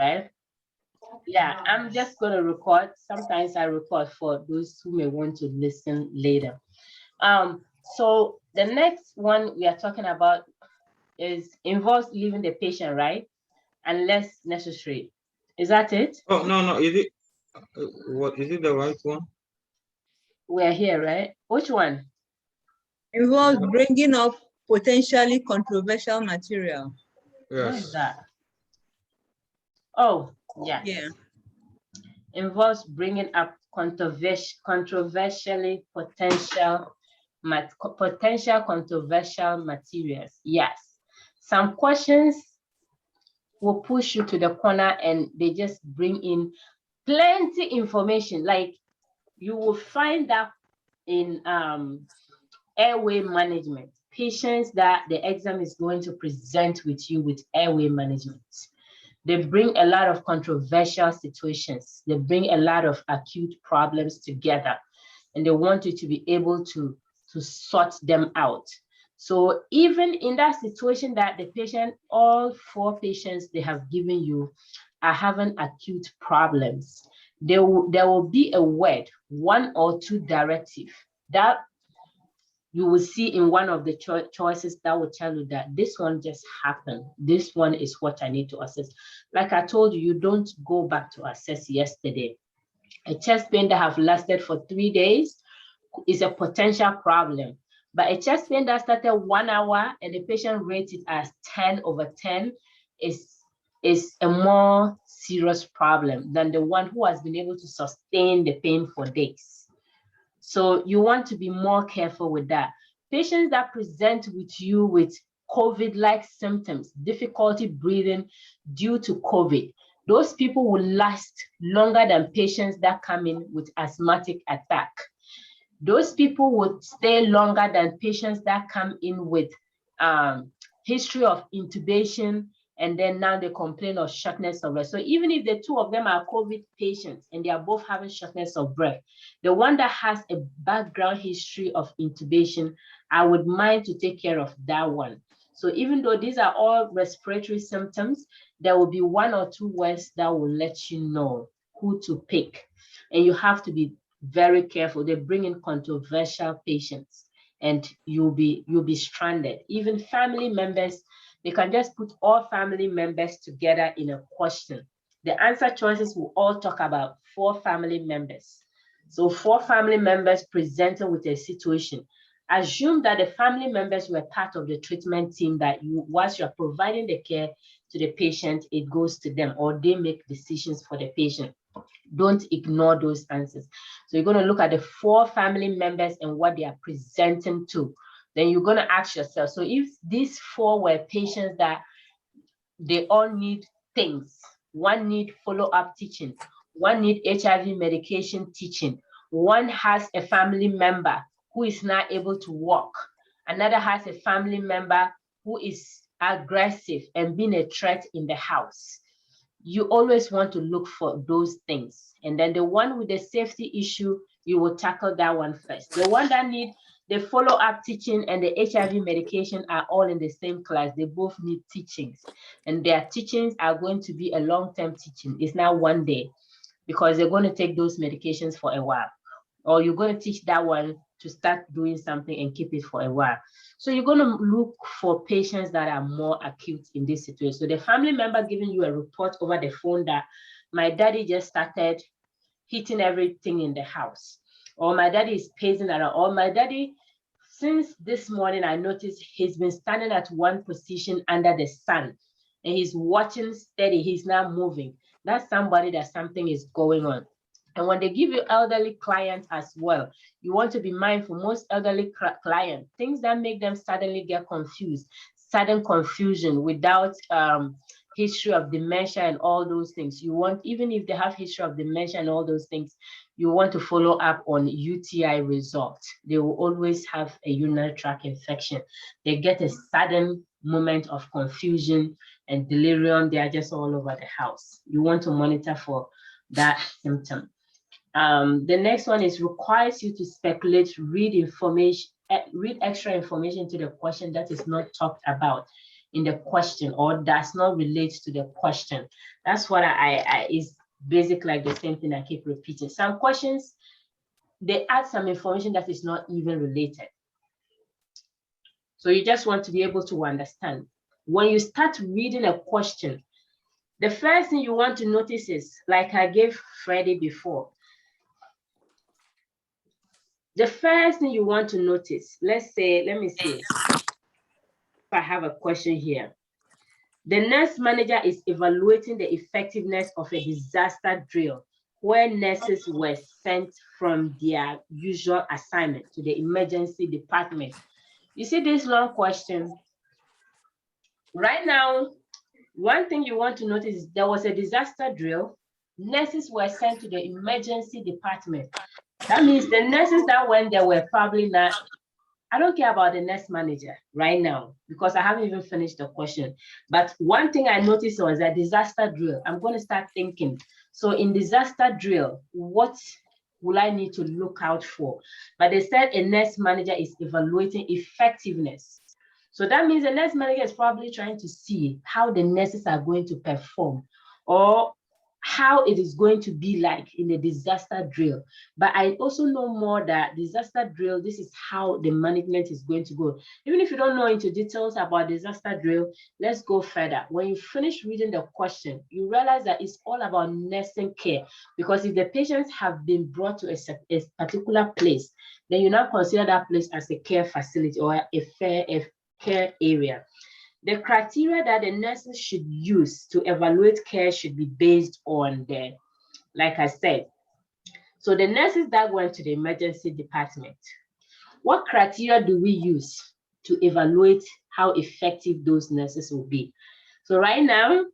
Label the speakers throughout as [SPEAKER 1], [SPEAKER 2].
[SPEAKER 1] right? Yeah, I'm just going to record. Sometimes I record for those who may want to listen later. So the next one we are talking about is involves leaving the patient, right? Unless necessary. Is that it?
[SPEAKER 2] Oh, no. Is it, what, is it the right one?
[SPEAKER 1] We're here, right? Which one?
[SPEAKER 3] Involves bringing up potentially controversial material.
[SPEAKER 1] What is
[SPEAKER 2] Yes.
[SPEAKER 1] that? Oh, yes.
[SPEAKER 3] Yeah.
[SPEAKER 1] Involves bringing up controversially potential controversial materials. Yes. Some questions will push you to the corner and they just bring in plenty information. Like you will find that in airway management, patients that the exam is going to present with you with airway management. They bring a lot of controversial situations. They bring a lot of acute problems together, and they want you to be able to sort them out. So even in that situation that the patient, all 4 patients they have given you are having acute problems, there will be a word, 1 or 2 directive that you will see in one of the choices that will tell you that this one just happened. This one is what I need to assess. Like I told you, you don't go back to assess yesterday. A chest pain that have lasted for 3 days is a potential problem. But a chest pain that started 1 hour and the patient rates it as 10/10 is a more serious problem than the one who has been able to sustain the pain for days. So you want to be more careful with that. Patients that present with you with COVID-like symptoms, difficulty breathing due to COVID, those people will last longer than patients that come in with asthmatic attack. Those people would stay longer than patients that come in with history of intubation, and then now they complain of shortness of breath. So even if the 2 of them are COVID patients and they are both having shortness of breath, the one that has a background history of intubation, I would mind to take care of that one. So even though these are all respiratory symptoms, there will be 1 or 2 words that will let you know who to pick. And you have to be very careful. They bring in controversial patients and you'll be stranded. Even family members, they can just put all family members together in a question. The answer choices will all talk about 4 family members. So 4 family members presenting with a situation. Assume that the family members were part of the treatment team, that once you're providing the care to the patient, it goes to them or they make decisions for the patient. Don't ignore those answers. So you're going to look at the 4 family members and what they are presenting to. Then you're going to ask yourself, so if these 4 were patients that they all need things, one need follow-up teaching, one need HIV medication teaching, one has a family member who is not able to walk, another has a family member who is aggressive and being a threat in the house. You always want to look for those things. And then the one with the safety issue, you will tackle that one first. The one that need the follow-up teaching and the HIV medication are all in the same class. They both need teachings. And their teachings are going to be a long-term teaching. It's not one day, because they're going to take those medications for a while. Or you're going to teach that one to start doing something and keep it for a while. So you're going to look for patients that are more acute in this situation. So the family member giving you a report over the phone that my daddy just started hitting everything in the house, or my daddy is pacing around, or my daddy, since this morning, I noticed he's been standing at one position under the sun and he's watching steady. He's not moving. That's somebody that something is going on. And when they give you elderly clients as well, you want to be mindful. Most elderly clients, things that make them suddenly get confused, sudden confusion without history of dementia and all those things. You want, even if they have history of dementia and all those things, you want to follow up on UTI results. They will always have a urinary tract infection. They get a sudden moment of confusion and delirium. They are just all over the house. You want to monitor for that symptom. The next one is requires you to speculate, read extra information to the question that is not talked about. in the question or does not relate to the question. That's what I is basically like the same thing I keep repeating. Some questions, they add some information that is not even related. So you just want to be able to understand. When you start reading a question, the first thing you want to notice is, like I gave Freddie before, the first thing you want to notice, let's say, let me see if I have a question here. The nurse manager is evaluating the effectiveness of a disaster drill where nurses were sent from their usual assignment to the emergency department. You see this long question? Right now, one thing you want to notice is there was a disaster drill. Nurses were sent to the emergency department. That means the nurses that went there were probably not, I don't care about the nurse manager right now because I haven't even finished the question. But one thing I noticed was a disaster drill. I'm going to start thinking. So in disaster drill, what will I need to look out for? But they said a nurse manager is evaluating effectiveness. So that means the nurse manager is probably trying to see how the nurses are going to perform or how it is going to be like in a disaster drill. But I also know more that disaster drill, this is how the management is going to go. Even if you don't know into details about disaster drill, let's go further. When you finish reading the question, you realize that it's all about nursing care, because if the patients have been brought to a particular place, then you now consider that place as a care facility or a care area. The criteria that the nurses should use to evaluate care should be based on the, like I said, so the nurses that went to the emergency department, what criteria do we use to evaluate how effective those nurses will be? So right now,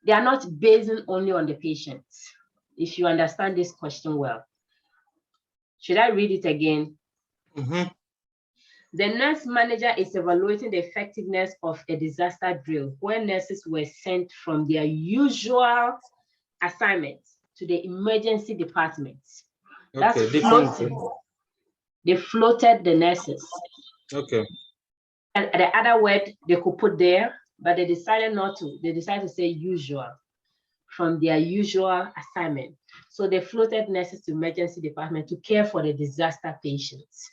[SPEAKER 1] they are not basing only on the patients, if you understand this question well. Should I read it again? The nurse manager is evaluating the effectiveness of a disaster drill where nurses were sent from their usual assignments to the emergency departments. That's floating. They floated the nurses.
[SPEAKER 2] Okay.
[SPEAKER 1] And the other word they could put there, but they decided not to. They decided to say usual, from their usual assignment. So they floated nurses to emergency department to care for the disaster patients.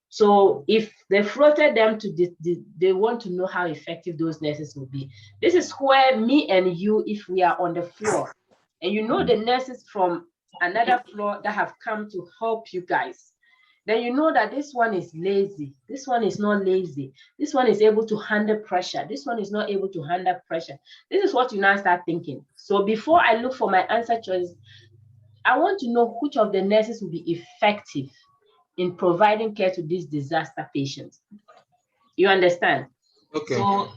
[SPEAKER 1] So if they floated them to they want to know how effective those nurses will be. This is where me and you, if we are on the floor, and you know the nurses from another floor that have come to help you guys, then you know that this one is lazy, this one is not lazy, this one is able to handle pressure, this one is not able to handle pressure. This is what you now start thinking. So before I look for my answer choice, I want to know which of the nurses will be effective in providing care to these disaster patients. You understand?
[SPEAKER 2] Okay.
[SPEAKER 1] So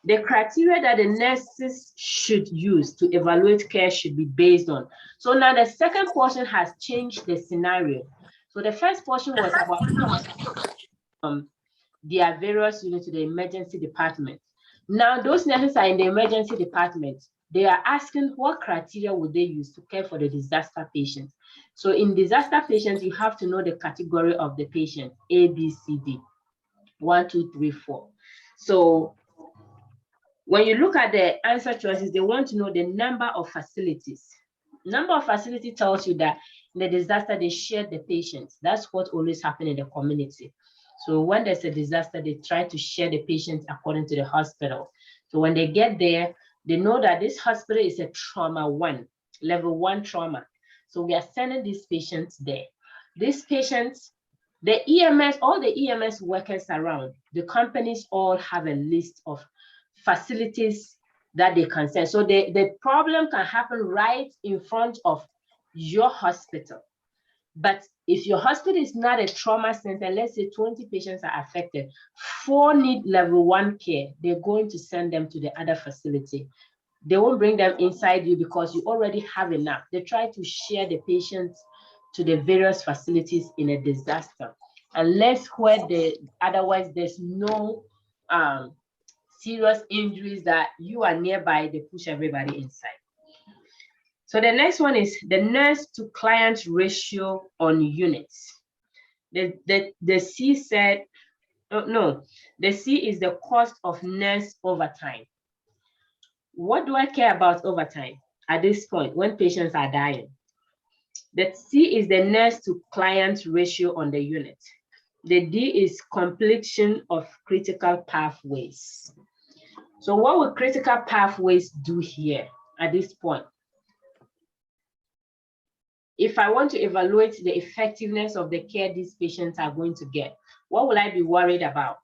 [SPEAKER 1] the criteria that the nurses should use to evaluate care should be based on. So now the second portion has changed the scenario. So the first portion was about their various units to the emergency department. Now those nurses are in the emergency department. They are asking what criteria would they use to care for the disaster patients. So in disaster patients, you have to know the category of the patient, A, B, C, D, 1, 2, 3, 4. So when you look at the answer choices, they want to know the number of facilities. Number of facility tells you that in the disaster, they shared the patients. That's what always happens in the community. So when there's a disaster, they try to share the patients according to the hospital. So when they get there, they know that this hospital is a trauma 1, level 1 trauma. So we are sending these patients there. These patients, the EMS, all the EMS workers around, the companies all have a list of facilities that they can send. So the problem can happen right in front of your hospital. But if your hospital is not a trauma center, let's say 20 patients are affected, 4 need level 1 care, they're going to send them to the other facility. They won't bring them inside you because you already have enough. They try to share the patients to the various facilities in a disaster. Unless where otherwise there's no serious injuries that you are nearby, they push everybody inside. So the next one is the nurse to client ratio on units. The C said No, the C is the cost of nurse overtime. What do I care about overtime at this point when patients are dying? The C is the nurse to client ratio on the unit. The D is completion of critical pathways. So what will critical pathways do here at this point? If I want to evaluate the effectiveness of the care these patients are going to get, what will I be worried about?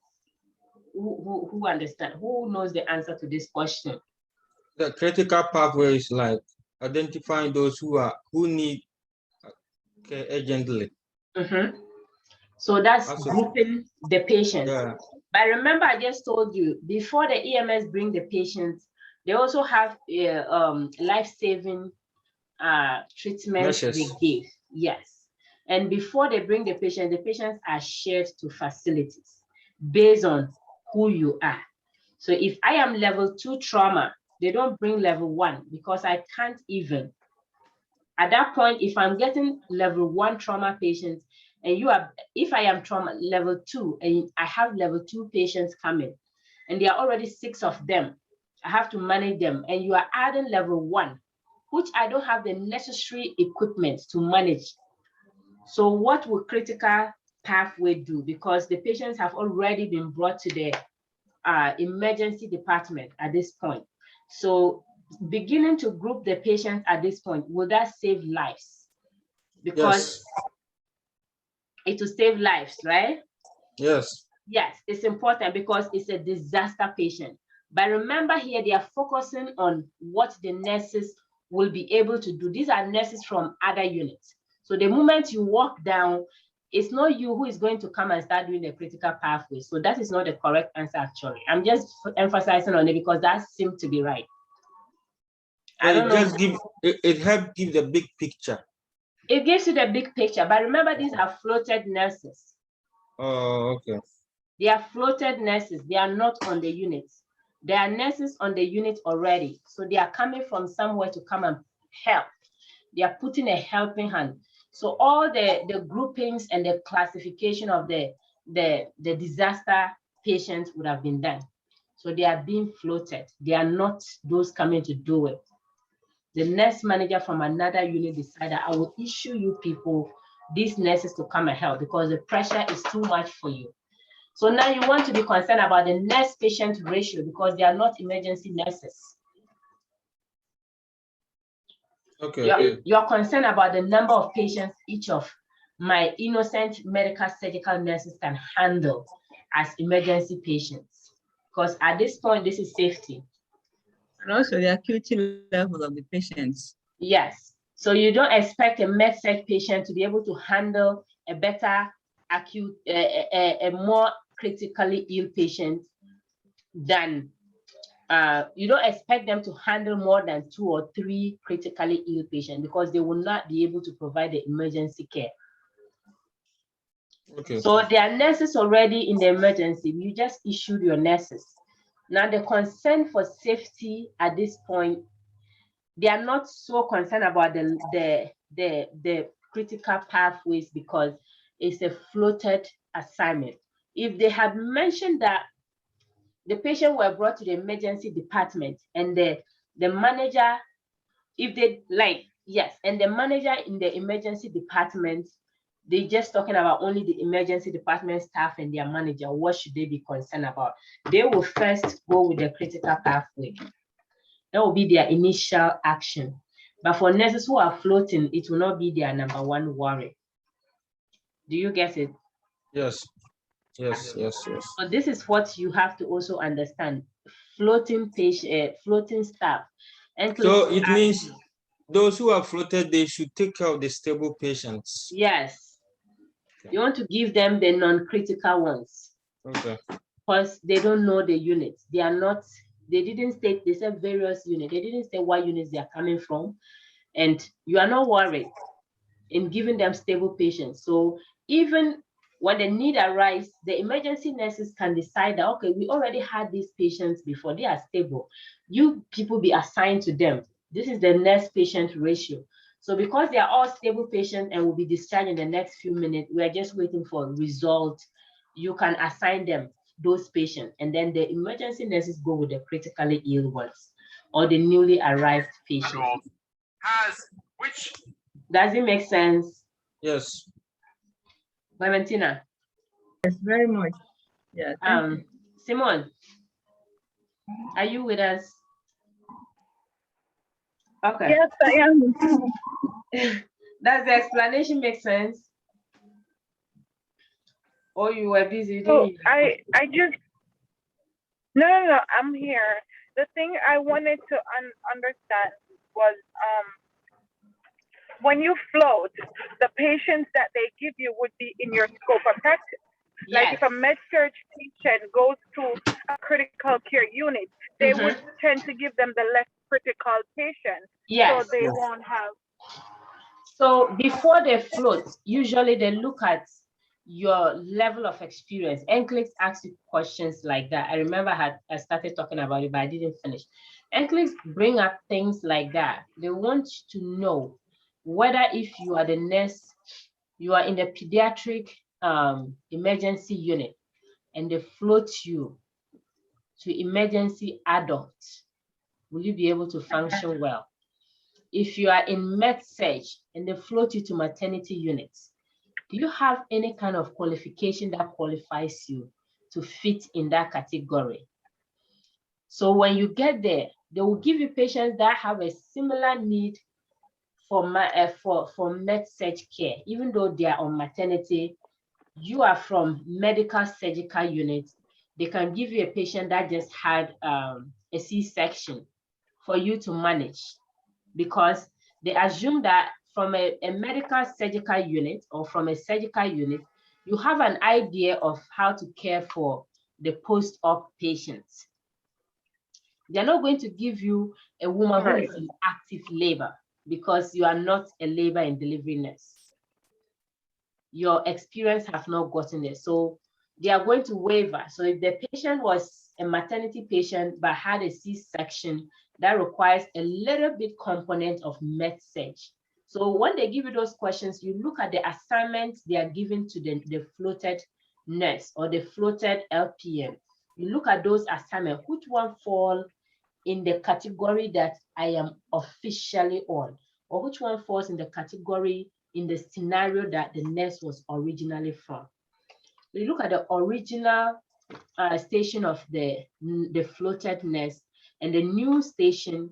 [SPEAKER 1] Who understand? Who knows the answer to this question?
[SPEAKER 2] The critical pathway is like identifying those who need care urgently.
[SPEAKER 1] So that's
[SPEAKER 2] Also,
[SPEAKER 1] grouping the patients.
[SPEAKER 2] yeah.
[SPEAKER 1] But remember, I just told you, before the EMS bring the patients, they also have life-saving treatments they give. Yes. And before they bring the patients are shared to facilities based on who you are. So if I am level 2 trauma, they don't bring level 1 because I can't even. At that point, if I'm getting level 1 trauma patients, and if I am trauma level 2 and I have level 2 patients coming, and there are already 6 of them, I have to manage them, and you are adding level 1, which I don't have the necessary equipment to manage. So what will critical pathway do? Because the patients have already been brought to the emergency department at this point. So beginning to group the patients at this point, will that save lives? Because it will save lives, right?
[SPEAKER 2] Yes.
[SPEAKER 1] Yes, it's important because it's a disaster patient. But remember here, they are focusing on what the nurses will be able to do. These are nurses from other units. So the moment you walk down, it's not you who is going to come and start doing the critical pathway. So that is not the correct answer, actually. I'm just emphasizing on it because that seems to be right.
[SPEAKER 2] So it helps give the big picture.
[SPEAKER 1] It gives you the big picture, but remember, these are floated nurses.
[SPEAKER 2] Oh, okay.
[SPEAKER 1] They are floated nurses. They are not on the units. There are nurses on the unit already. So they are coming from somewhere to come and help. They are putting a helping hand. So all the groupings and the classification of the disaster patients would have been done. So they are being floated. They are not those coming to do it. The nurse manager from another unit decided, I will issue you people, these nurses, to come and help because the pressure is too much for you. So now you want to be concerned about the nurse-patient ratio because they are not emergency nurses.
[SPEAKER 2] Okay.
[SPEAKER 1] You're concerned about the number of patients each of my innocent medical surgical nurses can handle as emergency patients. Because at this point, this is safety.
[SPEAKER 3] And also the acuity level of the patients.
[SPEAKER 1] Yes. So you don't expect a med-surg patient to be able to handle a better acute, a more critically ill patient than you don't expect them to handle more than 2 or 3 critically ill patients because they will not be able to provide the emergency care.
[SPEAKER 2] Okay.
[SPEAKER 1] So there are nurses already in the emergency. You just issued your nurses. Now the concern for safety at this point, they are not so concerned about the critical pathways because it's a floated assignment. If they had mentioned that the patient were brought to the emergency department and the manager, if they like, yes, and the manager in the emergency department, they just talking about only the emergency department staff and their manager, what should they be concerned about? They will first go with the critical pathway. That will be their initial action. But for nurses who are floating, it will not be their number one worry. Do you get it?
[SPEAKER 2] Yes.
[SPEAKER 1] So this is what you have to also understand. Floating patient, floating staff. And
[SPEAKER 2] so it means those who are floated, they should take care of the stable patients.
[SPEAKER 1] Yes. Okay. You want to give them the non-critical ones.
[SPEAKER 2] Okay.
[SPEAKER 1] Because they don't know the units. They are not, they didn't state, they said various units. They didn't say what units they are coming from. And you are not worried in giving them stable patients. So even when the need arises, the emergency nurses can decide that, okay, we already had these patients before, they are stable. You people be assigned to them. This is the nurse-patient ratio. So because they are all stable patients and will be discharged in the next few minutes, we are just waiting for a result you can assign them those patients, and then the emergency nurses go with the critically ill ones or the newly arrived patients. Does it make sense?
[SPEAKER 2] Yes.
[SPEAKER 1] Clementina?
[SPEAKER 3] Yes, very much. Yeah. Thank you.
[SPEAKER 1] Simon, are you with us? Okay.
[SPEAKER 4] Yes, I am.
[SPEAKER 1] Does the explanation make sense? Or you were busy?
[SPEAKER 4] So I just no, I'm here. The thing I wanted to understand was when you float, the patients that they give you would be in your scope of practice. Like
[SPEAKER 1] Yes.
[SPEAKER 4] if a med-surg patient goes to a critical care unit, they would tend to give them the less critical patients.
[SPEAKER 1] Yes.
[SPEAKER 4] So they won't have.
[SPEAKER 1] So before they float, usually they look at your level of experience. NCLEX asks you questions like that. I remember I started talking about it, but I didn't finish. NCLEX bring up things like that. They want you to know whether if you are the nurse, you are in the pediatric emergency unit, and they float you to emergency adult, will you be able to function well? If you are in med-surg and they float you to maternity units, do you have any kind of qualification that qualifies you to fit in that category? So when you get there, they will give you patients that have a similar need for med-surg care, even though they are on maternity. You are from medical surgical units, they can give you a patient that just had a C-section for you to manage, because they assume that from a medical surgical unit or from a surgical unit, you have an idea of how to care for the post-op patients. They're not going to give you a woman who is in active labor because you are not a labor and delivery nurse. Your experience have not gotten there. So they are going to waiver. So if the patient was a maternity patient but had a C-section, that requires a little bit component of med-surg. So when they give you those questions, you look at the assignments they are given to the floated nurse or the floated LPN. You look at those assignments, which one fall in the category that I am officially on, or which one falls in the category in the scenario that the nurse was originally from. You look at the original station of the floated nurse and the new station,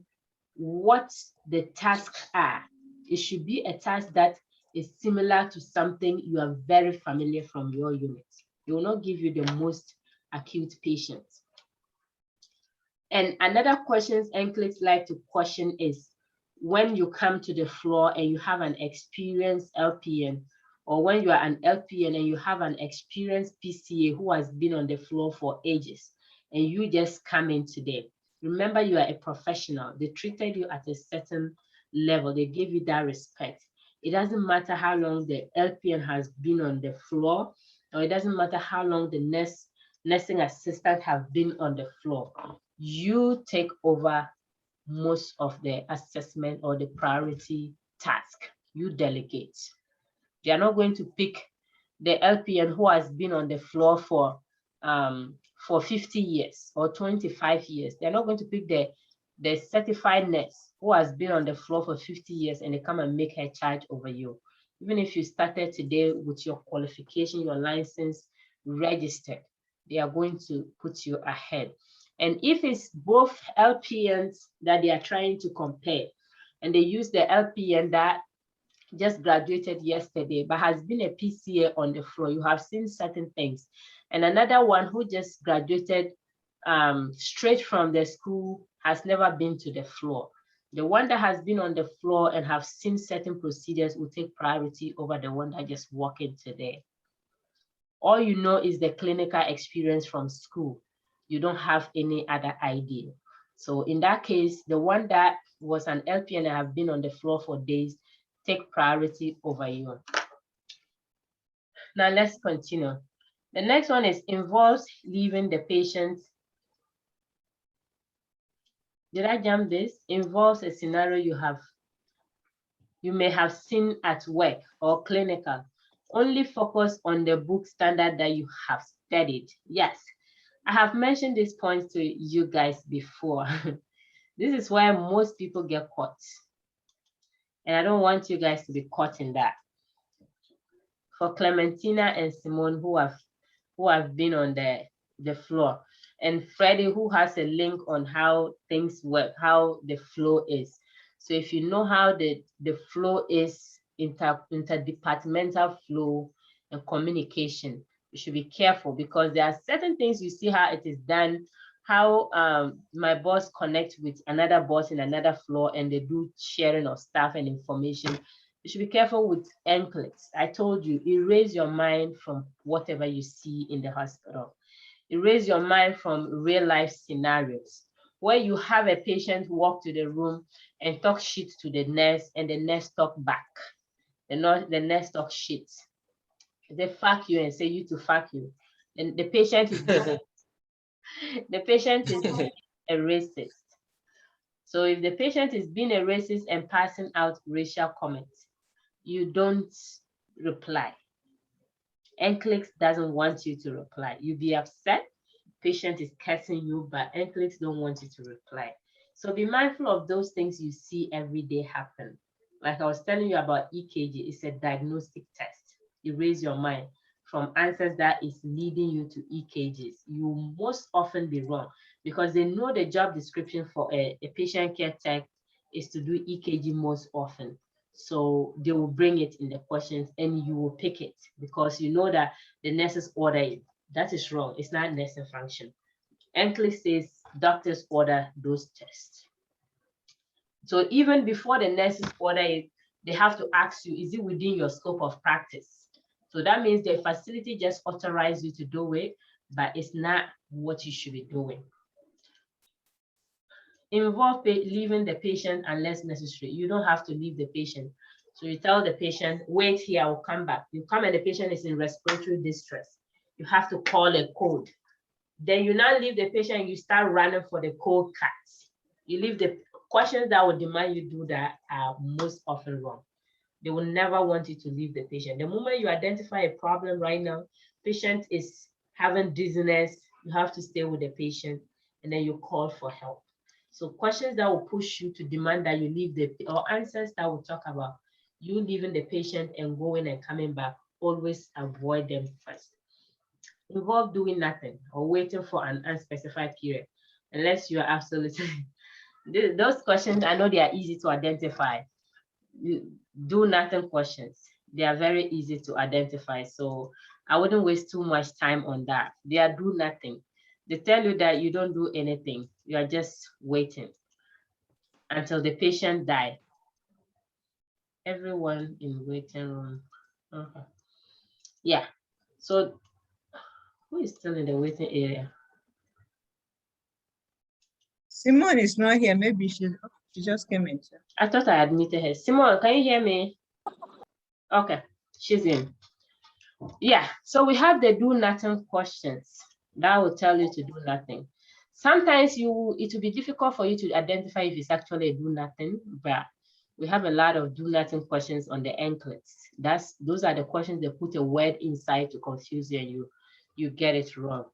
[SPEAKER 1] what the tasks are. It should be a task that is similar to something you are very familiar from your unit. It will not give you the most acute patients. And another questions NCLEX like to question is when you come to the floor and you have an experienced LPN, or when you are an LPN and you have an experienced PCA who has been on the floor for ages, and you just come in today. Remember, you are a professional. They treated you at a certain level. They gave you that respect. It doesn't matter how long the LPN has been on the floor, or it doesn't matter how long the nursing assistant have been on the floor. You take over most of the assessment or the priority task. You delegate. They are not going to pick the LPN who has been on the floor for 50 years or 25 years. They're not going to pick the certified nurse who has been on the floor for 50 years and they come and make her charge over you. Even if you started today with your qualification, your license registered, they are going to put you ahead. And if it's both LPNs that they are trying to compare, and they use the LPN that just graduated yesterday, but has been a PCA on the floor, you have seen certain things. And another one who just graduated straight from the school, has never been to the floor. The one that has been on the floor and have seen certain procedures will take priority over the one that just walked in today. All you know is the clinical experience from school. You don't have any other idea. So in that case, the one that was an LPN and have been on the floor for days, take priority over you. Now let's continue. The next one is involves leaving the patient. Did I jump this? Involves a scenario you may have seen at work or clinical. Only focus on the book standard that you have studied. Yes, I have mentioned these points to you guys before. This is where most people get caught. And I don't want you guys to be caught in that. For Clementina and Simone who have been on the floor, and Freddie who has a link on how things work, how the flow is. So if you know how the flow is, interdepartmental flow and communication, you should be careful, because there are certain things you see how it is done, how my boss connects with another boss in another floor and they do sharing of stuff and information. You should be careful with NCLEX. I told you, erase your mind from whatever you see in the hospital. Erase your mind from real life scenarios where you have a patient walk to the room and talk shit to the nurse and the nurse talk back. The nurse talk shit. They fuck you and say you to fuck you. And the patient is the patient is a racist. So if the patient is being a racist and passing out racial comments, you don't reply. NCLEX doesn't want you to reply. You be upset, patient is cursing you, but NCLEX don't want you to reply. So be mindful of those things you see every day happen. Like I was telling you about EKG, it's a diagnostic test. Erase your mind from answers that is leading you to EKGs. You will most often be wrong because they know the job description for a patient care tech is to do EKG most often. So they will bring it in the questions and you will pick it because you know that the nurses order it. That is wrong. It's not nursing function. NCLEX says doctors order those tests. So even before the nurses order it, they have to ask you, is it within your scope of practice? So that means the facility just authorized you to do it, but it's not what you should be doing. Involve leaving the patient unless necessary. You don't have to leave the patient. So you tell the patient, wait here, I will come back. You come and the patient is in respiratory distress. You have to call a code. Then you now leave the patient, you start running for the code cards. You leave the questions that will demand you do that are most often wrong. They will never want you to leave the patient. The moment you identify a problem right now, patient is having dizziness, you have to stay with the patient and then you call for help. So questions that will push you to demand that you leave or answers that will talk about you leaving the patient and going and coming back, always avoid them first. Involve doing nothing or waiting for an unspecified period, unless you are absolutely, those questions, I know they are easy to identify. Do nothing questions, they are very easy to identify. So I wouldn't waste too much time on that. They are do nothing. They tell you that you don't do anything. You are just waiting until the patient dies. Everyone in waiting room. Yeah. So who is still in the waiting area?
[SPEAKER 3] Simone is not here. Maybe she just came in.
[SPEAKER 1] I thought I admitted her. Simone, can you hear me? Okay, she's in. Yeah, so we have the do nothing questions that will tell you to do nothing. Sometimes it will be difficult for you to identify if it's actually a do nothing, but we have a lot of do nothing questions on the NCLEX. Those are the questions that put a word inside to confuse you and you get it wrong.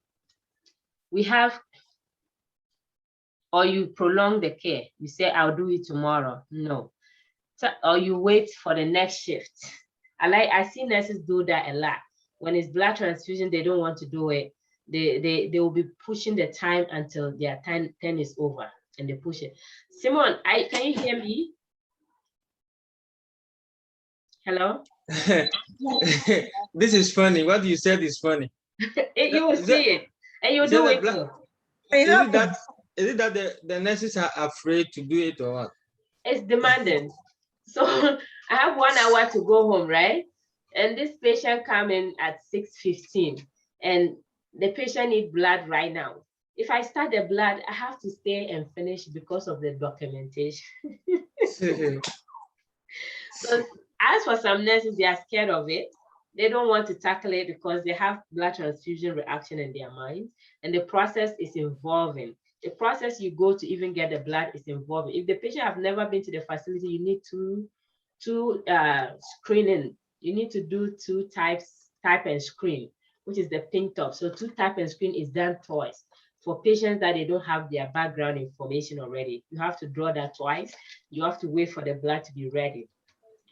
[SPEAKER 1] We have, or you prolong the care. You say, I'll do it tomorrow. No. So, or you wait for the next shift. I see nurses do that a lot. When it's blood transfusion, they don't want to do it. They will be pushing the time until their time is over and they push it. Simone, can you hear me? Hello?
[SPEAKER 2] This is funny. What you said is funny.
[SPEAKER 1] You will see it and you do it too.
[SPEAKER 2] Is it that the nurses are afraid to do it or what?
[SPEAKER 1] It's demanding. So I have 1 hour to go home, right? And this patient come in at 6:15 and the patient needs blood right now. If I start the blood, I have to stay and finish because of the documentation. So as for some nurses, they are scared of it. They don't want to tackle it because they have blood transfusion reaction in their mind and the process is involving. The process you go to even get the blood is involving. If the patient have never been to the facility, you need two screening. You need to do two type and screen, which is the pink top. So 2 tap and screen is done twice. For patients that they don't have their background information already, you have to draw that twice. You have to wait for the blood to be ready.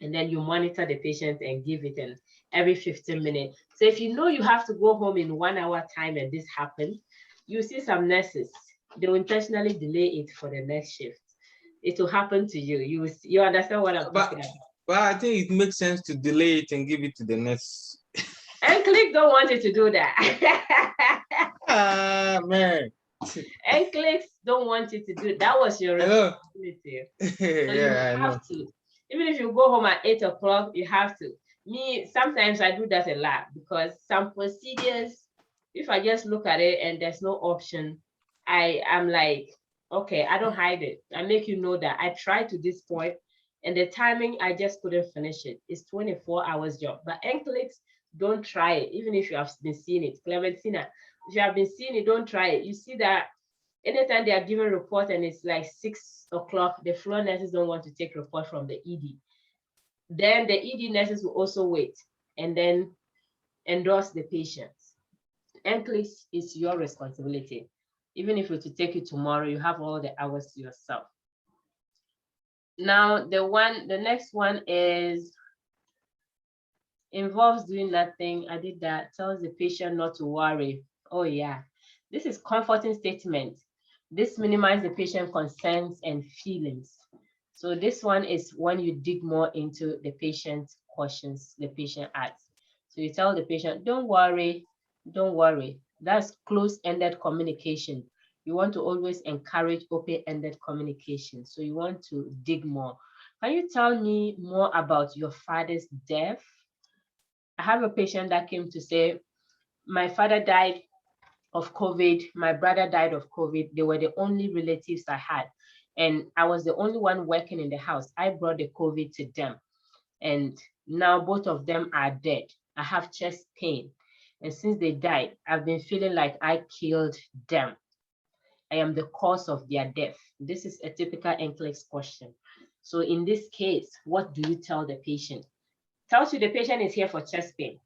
[SPEAKER 1] And then you monitor the patient and give it in every 15 minutes. So if you know you have to go home in 1 hour time and this happens, you see some nurses, they will intentionally delay it for the next shift. It will happen to you. You understand what I'm talking about?
[SPEAKER 2] But I think it makes sense to delay it and give it to the nurse.
[SPEAKER 1] NCLEX don't want you to do that.
[SPEAKER 2] Ah, man.
[SPEAKER 1] NCLEX don't want you to do that. That was your responsibility. So
[SPEAKER 2] Yeah,
[SPEAKER 1] you have to. Even if you go home at 8 o'clock, you have to. Me, sometimes I do that a lot because some procedures, if I just look at it and there's no option, I'm like, okay, I don't hide it. I make you know that I tried to this point and the timing, I just couldn't finish it. It's 24 hours job. But NCLEX, don't try it, even if you have been seeing it. Clementina, if you have been seeing it, don't try it. You see that anytime they are giving report and it's like 6 o'clock, the floor nurses don't want to take report from the ED. Then the ED nurses will also wait and then endorse the patients. NCLEX is your responsibility. Even if it will take you tomorrow, you have all the hours to yourself. Now, the next one is involves doing nothing. I did that. Tells the patient not to worry. Oh yeah, this is comforting statement. This minimizes the patient concerns and feelings. So this one is when you dig more into the patient's questions the patient asks. So you tell the patient, don't worry, don't worry. That's close-ended communication. You want to always encourage open-ended communication. So you want to dig more. Can you tell me more about your father's death? I have a patient that came to say, my father died of COVID, my brother died of COVID. They were the only relatives I had. And I was the only one working in the house. I brought the COVID to them. And now both of them are dead. I have chest pain. And since they died, I've been feeling like I killed them. I am the cause of their death. This is a typical NCLEX question. So in this case, what do you tell the patient? Tells you the patient is here for chest pain.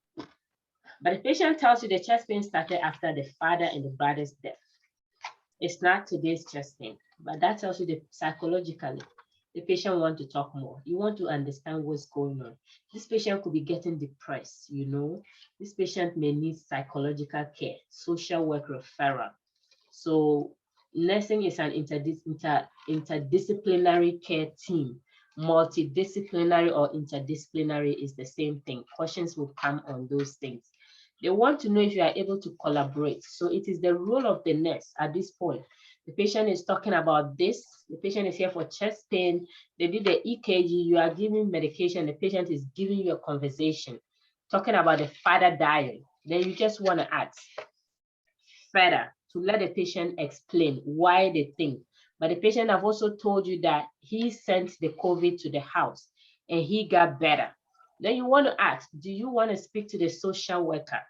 [SPEAKER 1] But the patient tells you the chest pain started after the father and the brother's death. It's not today's chest pain, but that tells you that psychologically, the patient wants to talk more. You want to understand what's going on. This patient could be getting depressed, you know. This patient may need psychological care, social work referral. So nursing is an interdisciplinary care team. Multidisciplinary or interdisciplinary is the same thing. Questions will come on those things. They want to know if you are able to collaborate. So it is the role of the nurse at this point. The patient is talking about this. The patient is here for chest pain. They did the EKG. You are giving medication. The patient is giving you a conversation, talking about the father dying. Then you just want to ask further to let the patient explain why they think. But the patient have also told you that he sent the COVID to the house and he got better. Then you want to ask, do you want to speak to the social worker?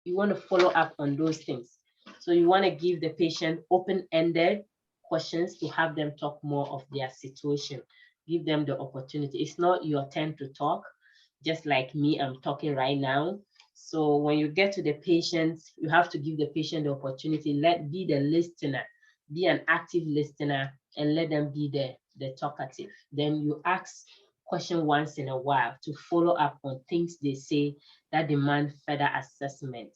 [SPEAKER 1] You want to follow up on those things. So you want to give the patient open-ended questions to have them talk more of their situation. Give them the opportunity. It's not your turn to talk, just like me, I'm talking right now. So when you get to the patient, you have to give the patient the opportunity, be the listener, be an active listener, and let them be the talkative. Then you ask question once in a while to follow up on things they say that demand further assessment.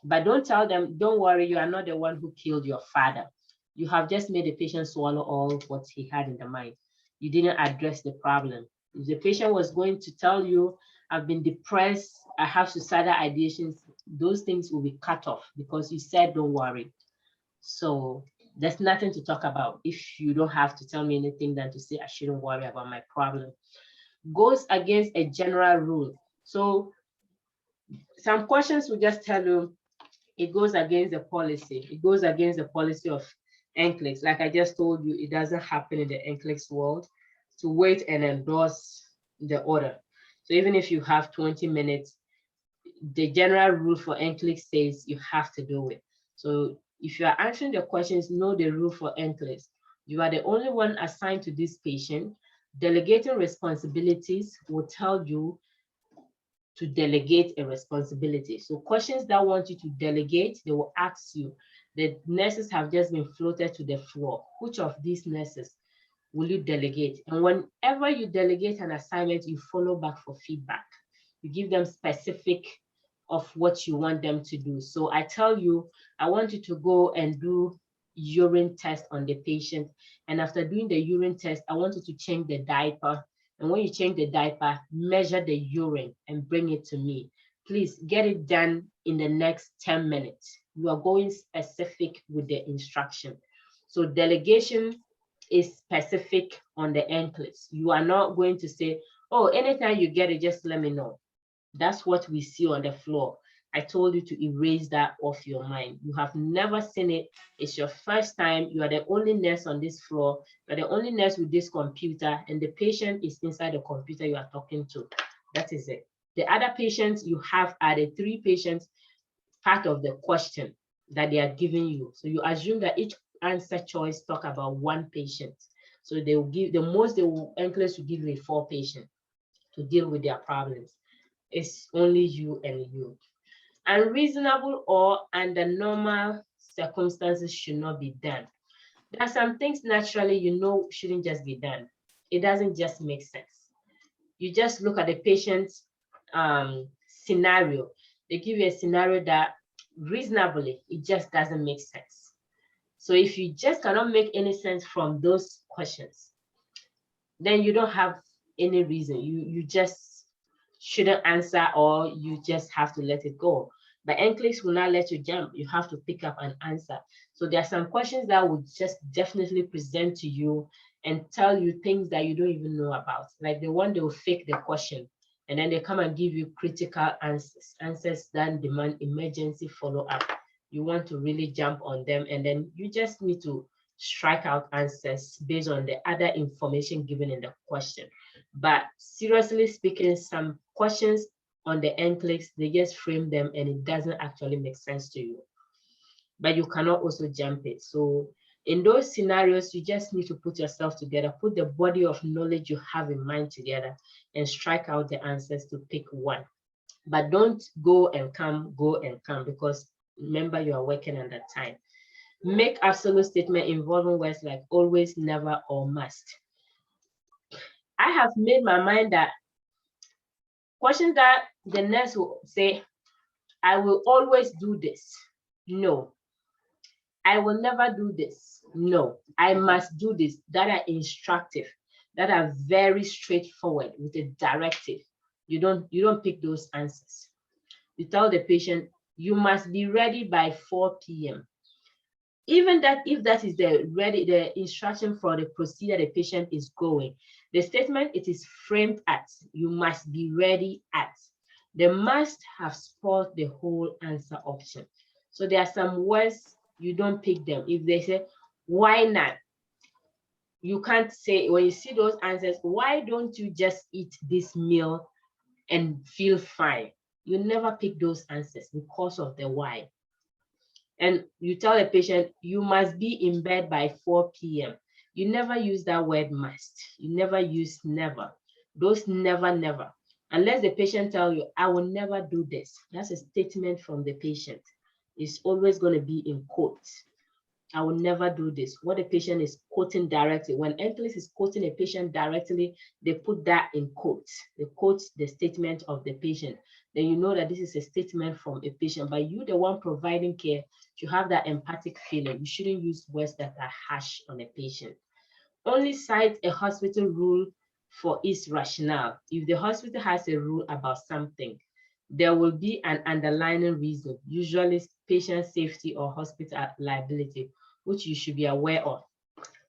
[SPEAKER 1] But don't tell them, don't worry, you are not the one who killed your father. You have just made the patient swallow all what he had in the mind. You didn't address the problem. If the patient was going to tell you, I've been depressed, I have suicidal ideations, those things will be cut off because you said, don't worry. So there's nothing to talk about if you don't have to tell me anything than to say I shouldn't worry about my problem. Goes against a general rule. So some questions will just tell you it goes against the policy. It goes against the policy of NCLEX. Like I just told you, it doesn't happen in the NCLEX world to wait and endorse the order. So even if you have 20 minutes, the general rule for NCLEX says you have to do it. So if you are answering the questions, know the rule for NCLEX. You are the only one assigned to this patient. Delegating responsibilities will tell you to delegate a responsibility. So questions that want you to delegate, they will ask you. The nurses have just been floated to the floor. Which of these nurses will you delegate? And whenever you delegate an assignment, you follow back for feedback. You give them specific of what you want them to do. So I tell you, I want you to go and do urine test on the patient. And after doing the urine test, I want you to change the diaper. And when you change the diaper, measure the urine and bring it to me. Please get it done in the next 10 minutes. You are going specific with the instruction. So delegation is specific on the NCLEX. You are not going to say, oh, anytime you get it, just let me know. That's what we see on the floor. I told you to erase that off your mind. You have never seen it. It's your first time. You are the only nurse on this floor. You're the only nurse with this computer, and the patient is inside the computer you are talking to. That is it. The other patients you have are the 3 patients part of the question that they are giving you. So you assume that each answer choice talk about 1 patient. So they will give, the most they will NCLEX will give you 4 patients to deal with their problems. It's only you and you. Unreasonable or under normal circumstances should not be done. There are some things naturally shouldn't just be done. It doesn't just make sense. You just look at the patient's scenario. They give you a scenario that reasonably, it just doesn't make sense. So if you just cannot make any sense from those questions, then you don't have any reason. You just shouldn't answer, or you just have to let it go. But NCLEX will not let you jump. You have to pick up and answer. So there are some questions that will just definitely present to you and tell you things that you don't even know about. Like the one they will fake the question, and then they come and give you critical answers that demand emergency follow-up. You want to really jump on them, and then you just need to strike out answers based on the other information given in the question. But seriously speaking, some questions on the NCLEX, they just frame them and it doesn't actually make sense to you. But you cannot also jump it. So in those scenarios, you just need to put yourself together, put the body of knowledge you have in mind together, and strike out the answers to pick one. But don't go and come, because remember you are working under time. Make absolute statement involving words like always, never, or must. I have made my mind that questions that the nurse will say, I will always do this. No. I will never do this. No. I must do this. That are instructive, that are very straightforward with a directive. You don't pick those answers. You tell the patient, you must be ready by 4 p.m. Even that, if that is the instruction for the procedure the patient is going, the statement it is framed at, you must be ready at. The must have spoiled the whole answer option. So there are some words you don't pick them. If they say, why not? You can't say, when you see those answers, why don't you just eat this meal and feel fine? You never pick those answers because of the why. And you tell a patient, you must be in bed by 4 p.m. You never use that word must. You never use never. Those never, never. Unless the patient tells you, I will never do this. That's a statement from the patient. It's always going to be in quotes. I will never do this. What the patient is quoting directly. When NCLEX is quoting a patient directly, they put that in quotes. They quote the statement of the patient. Then you know that this is a statement from a patient. But you, the one providing care, you have that empathic feeling. You shouldn't use words that are harsh on a patient. Only cite a hospital rule for its rationale. If the hospital has a rule about something, there will be an underlying reason, usually patient safety or hospital liability, which you should be aware of.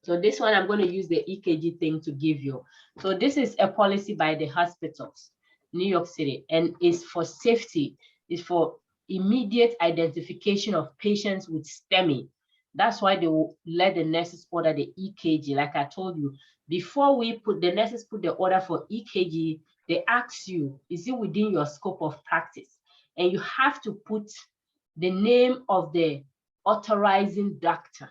[SPEAKER 1] So this one, I'm going to use the EKG thing to give you. So this is a policy by the hospitals, New York City, and it's for safety. It's for immediate identification of patients with STEMI. That's why they will let the nurses order the EKG. Like I told you, before the nurses put the order for EKG, they ask you, is it within your scope of practice? And you have to put the name of the authorizing doctor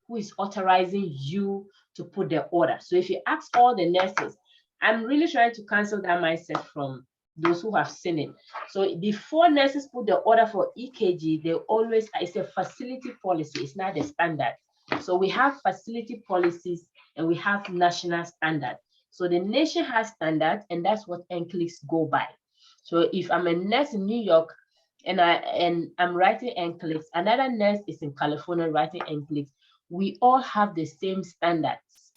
[SPEAKER 1] who is authorizing you to put the order. So if you ask all the nurses, I'm really trying to cancel that mindset from those who have seen it. So before nurses put the order for EKG, they always, it's a facility policy, it's not a standard. So we have facility policies and we have national standard. So the nation has standard, and that's what NCLEX go by. So if I'm a nurse in New York and I'm writing NCLEX, another nurse is in California writing NCLEX, we all have the same standards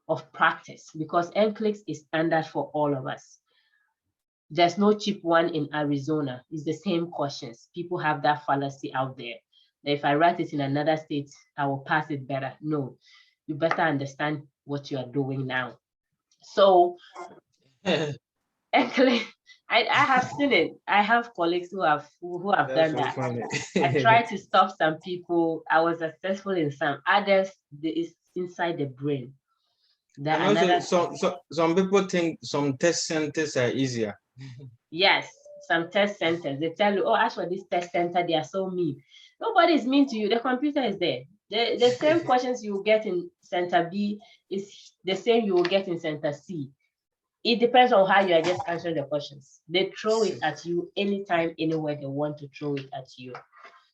[SPEAKER 1] of practice because NCLEX is standard for all of us. There's no cheap one in Arizona. It's the same questions. People have that fallacy out there. If I write it in another state, I will pass it better. No, you better understand what you are doing now. So, actually, I have seen it. I have colleagues who have done that. I tried to stop some people. I was successful in some. Others, it's inside the brain.
[SPEAKER 2] And also, some people think some test centers are easier.
[SPEAKER 1] Yes, some test centers. They tell you, oh, as for this test center, they are so mean. Nobody is mean to you. The computer is there. The same questions you will get in Center B is the same you will get in Center C. It depends on how you are just answering the questions. They throw it at you anytime, anywhere they want to throw it at you.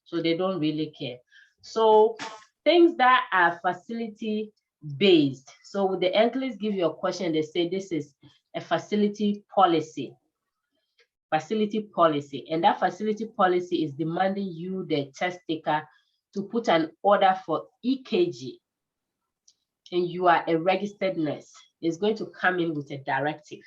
[SPEAKER 1] So they don't really care. So things that are facility based. So the NCLEX give you a question, they say this is a facility policy. Facility policy. And that facility policy is demanding you, the test taker, to put an order for EKG. And you are a registered nurse. It's going to come in with a directive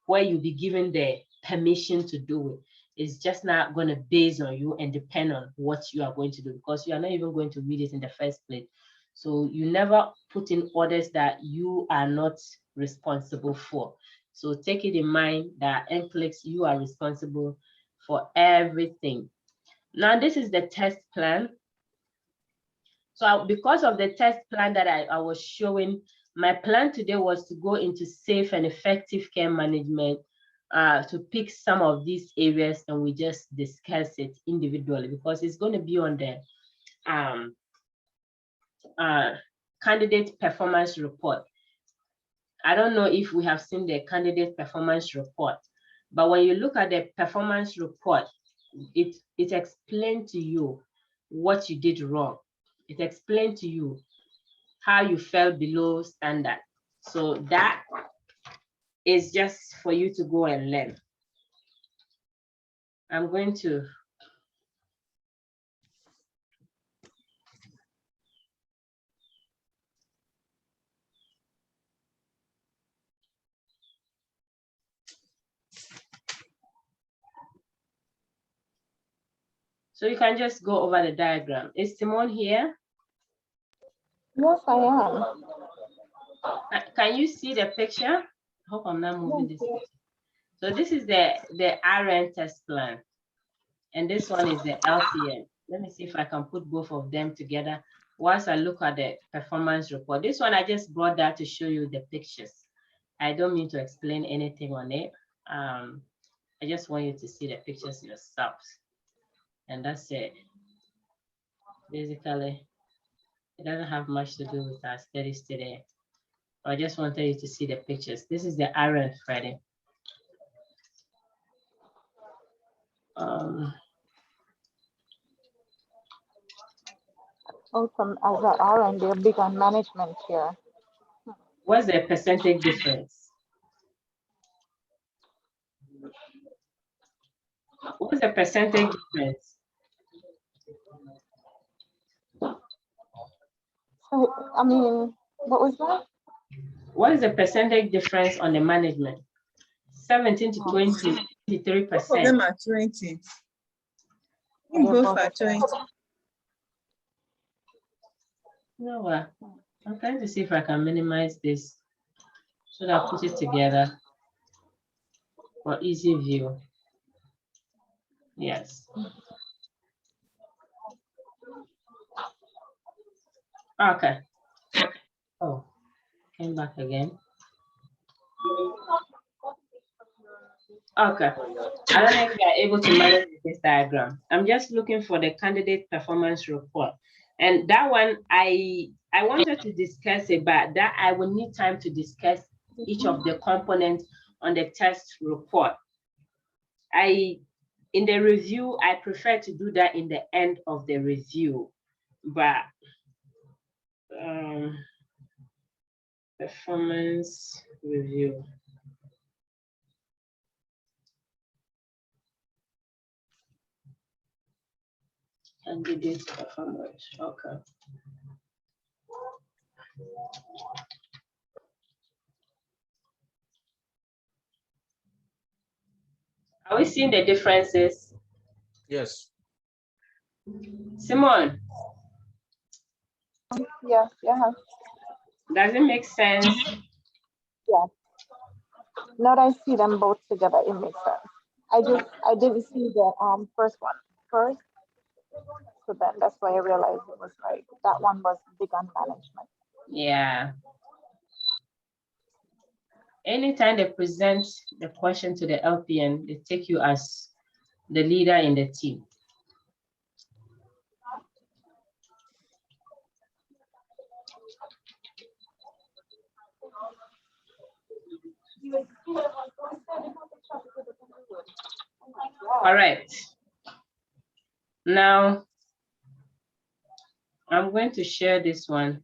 [SPEAKER 1] where you'll be given the permission to do it. It's just not going to base on you and depend on what you are going to do because you are not even going to read it in the first place. So you never put in orders that you are not responsible for. So take it in mind that NCLEX, you are responsible for everything. Now this is the test plan. So because of the test plan that I was showing, my plan today was to go into safe and effective care management, to pick some of these areas and we just discuss it individually because it's going to be on the candidate performance report. I don't know if we have seen the candidate performance report, but when you look at the performance report, it explains to you what you did wrong. It explains to you how you fell below standard. So that is just for you to go and learn. I'm going to so you can just go over the diagram. Is Simone here?
[SPEAKER 5] Yes, I am.
[SPEAKER 1] Can you see the picture? I hope I'm not moving this picture. So this is the RN test plan. And this one is the LCM. Let me see if I can put both of them together whilst I look at the performance report. This one, I just brought that to show you the pictures. I don't mean to explain anything on it. I just want you to see the pictures yourselves. And that's it. Basically, it doesn't have much to do with our studies today. I just wanted you to see the pictures. This is the RN Friday.
[SPEAKER 5] Awesome. As a RN, they're big on management here.
[SPEAKER 1] What's the percentage difference? What's the percentage difference?
[SPEAKER 5] So, I mean, what was that?
[SPEAKER 1] What is the percentage difference on the management? 17 to 20, 23%.
[SPEAKER 3] Both of them are 20. Both are 20.
[SPEAKER 1] No, I'm trying to see if I can minimize this so that I put it together for easy view. Yes. Okay. Oh, came back again. Okay. I don't know if you are able to manage this diagram. I'm just looking for the candidate performance report. And that one, I wanted to discuss it, but that I will need time to discuss each of the components on the test report. in the review, I prefer to do that in the end of the review, but performance review. Candidate performance, okay. Are we seeing the differences?
[SPEAKER 2] Yes.
[SPEAKER 1] Simone,
[SPEAKER 5] Yeah, yeah,
[SPEAKER 1] does it make sense?
[SPEAKER 5] yeah. Now that I see them both together, it makes sense. I didn't see the first one first, so then that's why I realized it was like that one was big on management.
[SPEAKER 1] Yeah. Anytime they present the question to the LPN, they take you as the leader in the team. All right. Now, I'm going to share this one.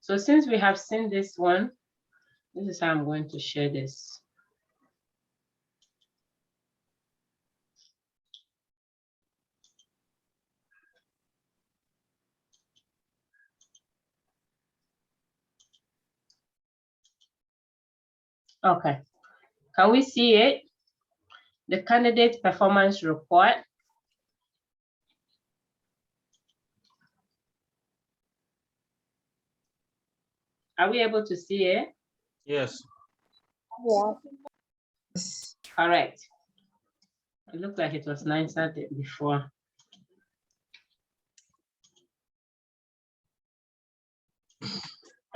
[SPEAKER 1] So since we have seen this one, this is how I'm going to share this. Okay, can we see it? The candidate performance report. Are we able to see it?
[SPEAKER 2] Yes.
[SPEAKER 5] Yeah.
[SPEAKER 1] Correct. It looked like it was nicer before.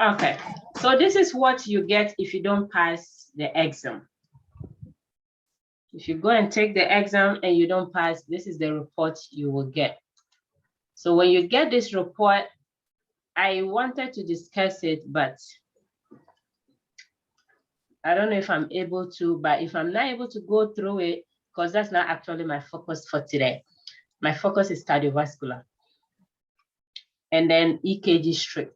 [SPEAKER 1] Okay, so this is what you get if you don't pass the exam. If you go and take the exam and you don't pass, this is the report you will get. So when you get this report, I wanted to discuss it, but I don't know if I'm able to, but if I'm not able to go through it, because that's not actually my focus for today. My focus is cardiovascular. And then EKG strip.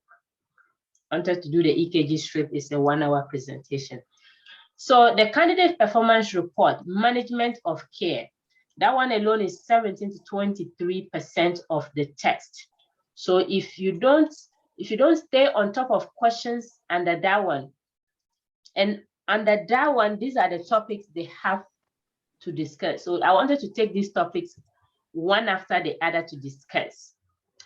[SPEAKER 1] I wanted to do the EKG strip. It's a 1-hour presentation. So the candidate performance report, management of care, that one alone is 17 to 23% of the test. So if you don't stay on top of questions under that one, and under that one, these are the topics they have to discuss. So I wanted to take these topics one after the other to discuss.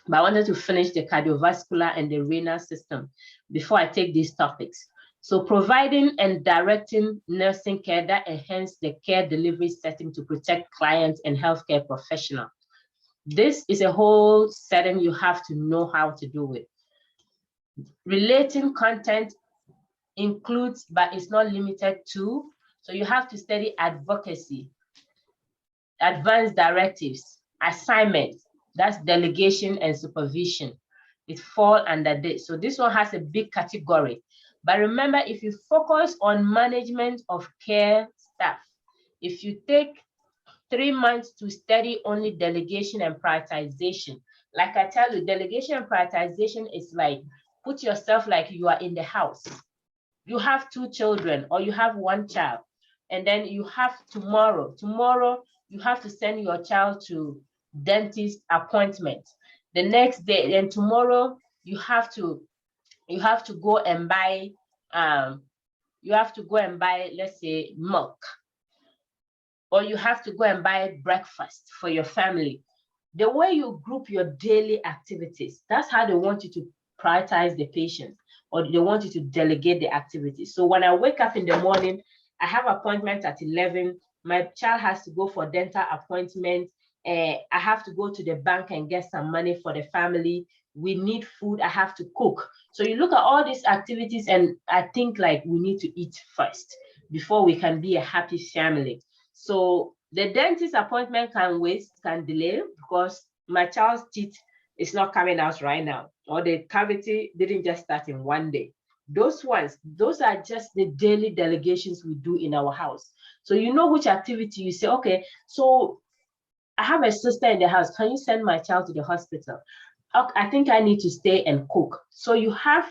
[SPEAKER 1] But I wanted to finish the cardiovascular and the renal system before I take these topics. So providing and directing nursing care that enhance the care delivery setting to protect clients and healthcare professionals. This is a whole setting you have to know how to do it. Relating content includes, but it's not limited to, so you have to study advocacy, advanced directives, assignments, that's delegation and supervision. It falls under this. So this one has a big category. But remember, if you focus on management of care staff, if you take 3 months to study only delegation and prioritization, like I tell you, delegation and prioritization is like, put yourself like you are in the house. You have 2 children or you have 1 child, and then you have tomorrow you have to send your child to dentist appointment. The next day, and tomorrow you have to go and buy let's say milk, or you have to go and buy breakfast for your family. The way you group your daily activities, that's how they want you to prioritize the patient, or they want you to delegate the activities. So when I wake up in the morning, I have appointment at 11. My child has to go for dental appointment. I have to go to the bank and get some money for the family. We need food. I have to cook. So you look at all these activities, and I think like we need to eat first before we can be a happy family. So the dentist appointment can wait, can delay, because my child's teeth is not coming out right now, or the cavity didn't just start in one day. Those ones, those are just the daily delegations we do in our house. So you know which activity you say, okay, so I have a sister in the house. Can you send my child to the hospital? I think I need to stay and cook. So you have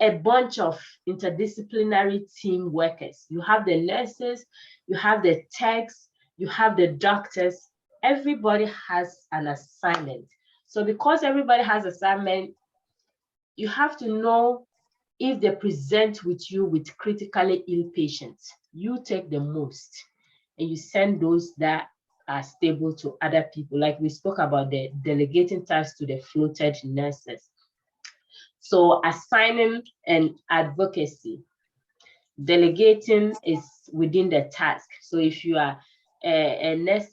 [SPEAKER 1] a bunch of interdisciplinary team workers. You have the nurses, you have the techs, you have the doctors. Everybody has an assignment. So because everybody has assignment, you have to know if they present with you with critically ill patients, you take the most and you send those that are stable to other people. Like we spoke about the delegating tasks to the floated nurses. So assigning and advocacy. Delegating is within the task. So if you are a nurse,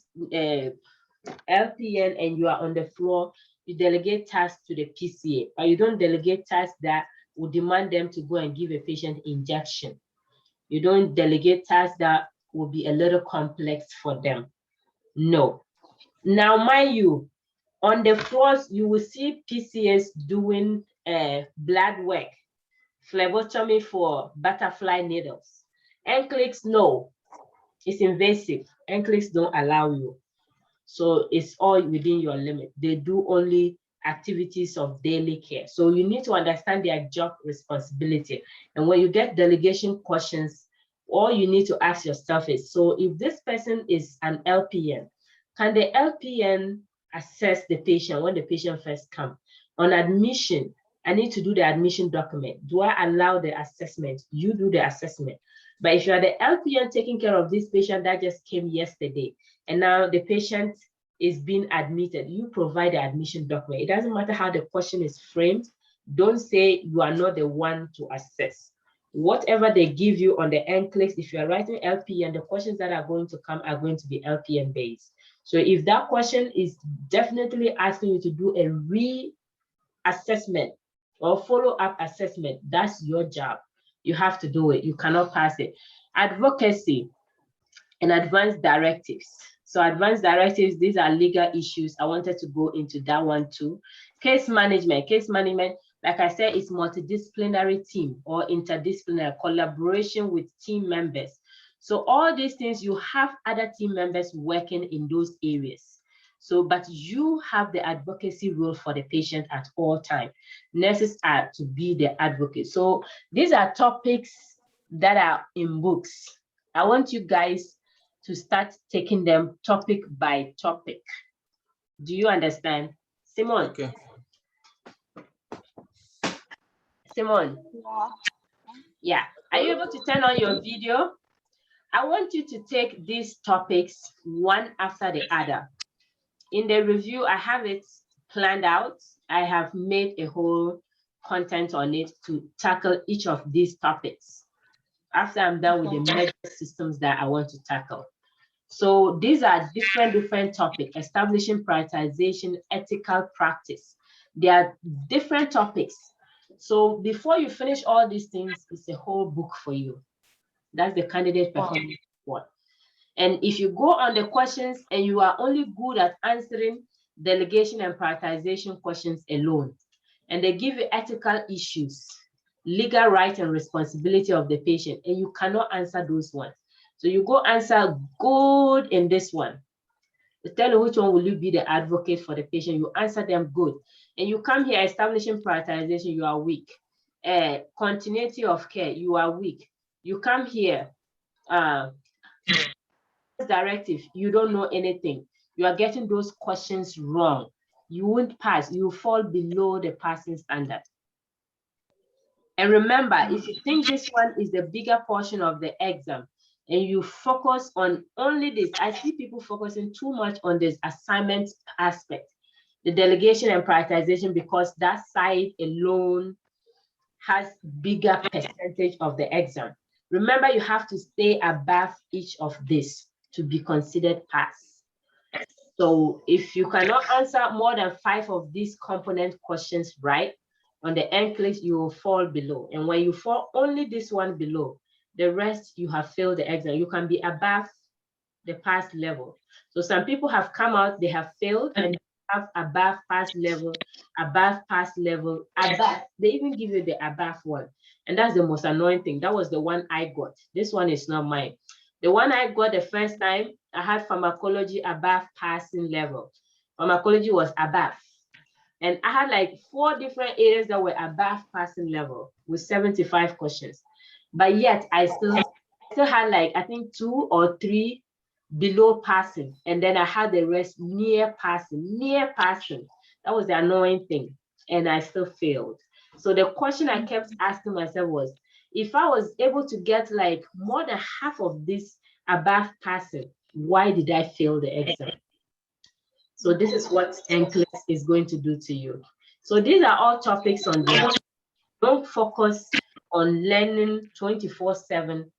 [SPEAKER 1] LPN, and you are on the floor, you delegate tasks to the PCA, but you don't delegate tasks that would demand them to go and give a patient injection. You don't delegate tasks that will be a little complex for them. No. Now, mind you, on the floors, you will see PCAs doing blood work, phlebotomy for butterfly needles. NCLEX, no, it's invasive. NCLEX don't allow you. So it's all within your limit. They do only activities of daily care. So you need to understand their job responsibility. And when you get delegation questions, all you need to ask yourself is, so if this person is an LPN, can the LPN assess the patient when the patient first comes? On admission, I need to do the admission document. Do I allow the assessment? You do the assessment. But if you are the LPN taking care of this patient that just came yesterday, and now the patient is being admitted, you provide the admission document. It doesn't matter how the question is framed. Don't say you are not the one to assess. Whatever they give you on the NCLEX, if you are writing LPN, the questions that are going to come are going to be LPN based. So if that question is definitely asking you to do a reassessment or follow-up assessment, that's your job. You have to do it. You cannot pass it. Advocacy and advanced directives. So advanced directives, these are legal issues. I wanted to go into that one too. Case management. Case management, like I said, is multidisciplinary team or interdisciplinary collaboration with team members. So all these things, you have other team members working in those areas. So, but you have the advocacy role for the patient at all times. Nurses are to be the advocate. So these are topics that are in books. I want you guys to start taking them topic by topic. Do you understand? Simon?
[SPEAKER 2] Okay.
[SPEAKER 1] Simon? Yeah. Are you able to turn on your video? I want you to take these topics one after the other. In the review, I have it planned out. I have made a whole content on it to tackle each of these topics after I'm done with the major systems that I want to tackle. So these are different topics: establishing prioritization, ethical practice. They are different topics. So before you finish all these things, it's a whole book for you. That's the candidate performance one. And if you go on the questions and you are only good at answering delegation and prioritization questions alone, and they give you ethical issues, legal right and responsibility of the patient, and you cannot answer those ones. So you go answer good in this one. They tell you which one will you be the advocate for the patient. You answer them good. And you come here establishing prioritization, you are weak. Continuity of care, you are weak. You come here, directive, you don't know anything. You are getting those questions wrong. You won't pass. You fall below the passing standard. And remember, if you think this one is the bigger portion of the exam and you focus on only this, I see people focusing too much on this assignment aspect, the delegation and prioritization, because that side alone has bigger percentage of the exam. Remember, you have to stay above each of this to be considered pass. So if you cannot answer more than 5 of these component questions right, on the NCLEX, you will fall below. And when you fall only this one below, the rest you have failed the exam. You can be above the pass level. So some people have come out, they have failed, and have above pass level, above pass level, above. They even give you the above one. And that's the most annoying thing. That was the one I got. This one is not mine. The one I got the first time, I had pharmacology above passing level. Pharmacology was above. And I had like 4 different areas that were above passing level with 75 questions. But yet I still had like, I think 2 or 3 below passing. And then I had the rest near passing. That was the annoying thing. And I still failed. So the question I kept asking myself was, if I was able to get like more than half of this above passing, why did I fail the exam? So this is what NCLEX is going to do to you. So these are all topics on there. Don't focus on learning 24/7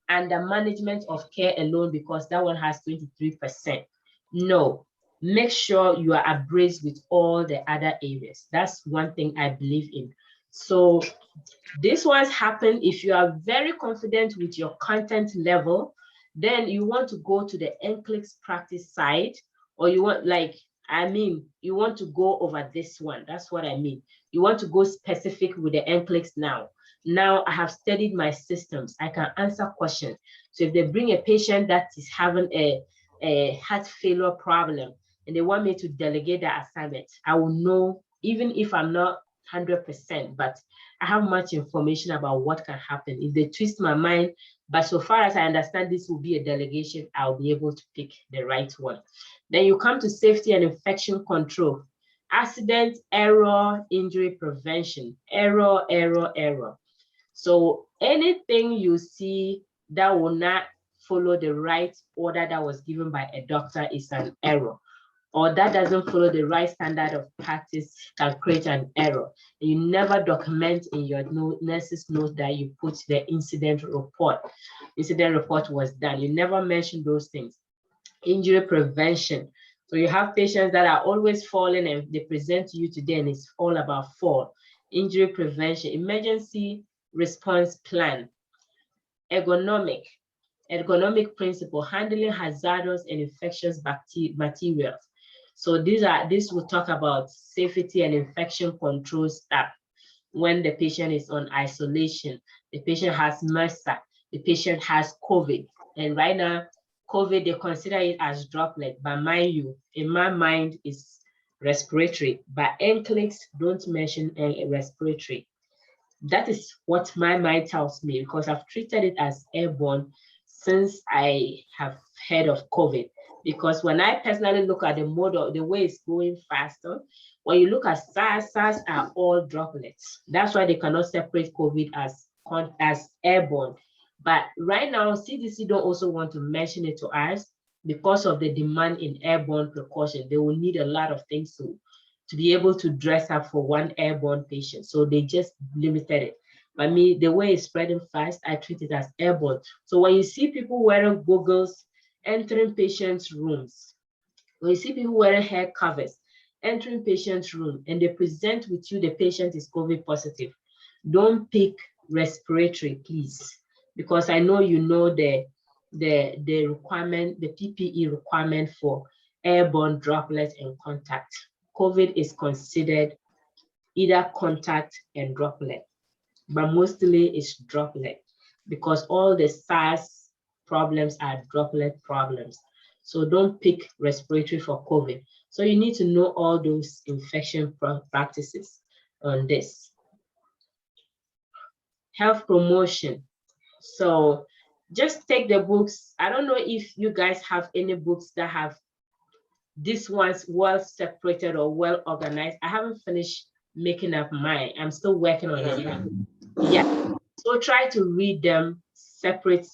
[SPEAKER 1] and the management of care alone, because that one has 23%. No, make sure you are abreast with all the other areas. That's one thing I believe in. So this ones happen if you are very confident with your content level, then you want to go to the NCLEX practice side, or you want you want to go over this one. That's what I mean. You want to go specific with the NCLEX now. Now I have studied my systems. I can answer questions. So if they bring a patient that is having a heart failure problem and they want me to delegate the assignment, I will know, even if I'm not 100%, but I have much information about what can happen. If they twist my mind, but so far as I understand this will be a delegation, I'll be able to pick the right one. Then you come to safety and infection control. Accident, error, injury prevention, error. So anything you see that will not follow the right order that was given by a doctor is an error, or that doesn't follow the right standard of practice can create an error. You never document in your nurse's note that you put the incident report. Incident report was done. You never mention those things. Injury prevention. So you have patients that are always falling and they present to you today and it's all about fall. Injury prevention, emergency response plan, ergonomic principle, handling hazardous and infectious materials. So this will talk about safety and infection control stuff. When the patient is on isolation, the patient has MRSA, the patient has COVID, and right now COVID, they consider it as droplet, but mind you, in my mind, it's respiratory. But NCLEX don't mention respiratory. That is what my mind tells me, because I've treated it as airborne since I have heard of COVID. Because when I personally look at the model, the way it's going faster, when you look at SARS are all droplets. That's why they cannot separate COVID as airborne. But right now, CDC don't also want to mention it to us because of the demand in airborne precaution. They will need a lot of things to be able to dress up for one airborne patient. So they just limited it. But me, the way it's spreading fast, I treat it as airborne. So when you see people wearing goggles, entering patients' rooms, when you see people wearing hair covers, entering patients' room, and they present with you, the patient is COVID positive, don't pick respiratory, please. Because I know you know the requirement, the PPE requirement for airborne droplets and contact. COVID is considered either contact and droplet, but mostly it's droplet because all the SARS problems are droplet problems. So don't pick respiratory for COVID. So you need to know all those infection practices on this. Health promotion. So just take the books. I don't know if you guys have any books that have these ones well separated or well organized. I haven't finished making up mine. I'm still working on it. Yeah. So try to read them separate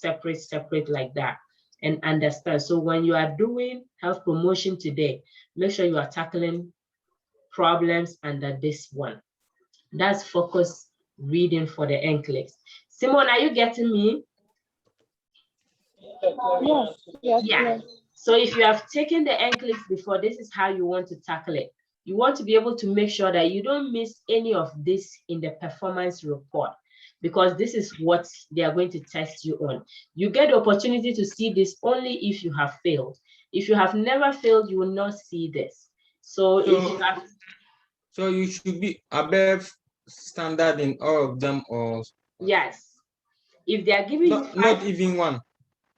[SPEAKER 1] like that and understand. So when you are doing health promotion today, make sure you are tackling problems under this one. That's focus reading for the NCLEX. Simone, are you getting me?
[SPEAKER 5] Yes.
[SPEAKER 1] Yeah. So if you have taken the NCLEX before, this is how you want to tackle it. You want to be able to make sure that you don't miss any of this in the performance report, because this is what they are going to test you on. You get the opportunity to see this only if you have failed. If you have never failed, you will not see this. So if you have,
[SPEAKER 2] So you should be above standard in all of them, or
[SPEAKER 1] yes, if they are giving you
[SPEAKER 2] not
[SPEAKER 1] five,
[SPEAKER 2] even one.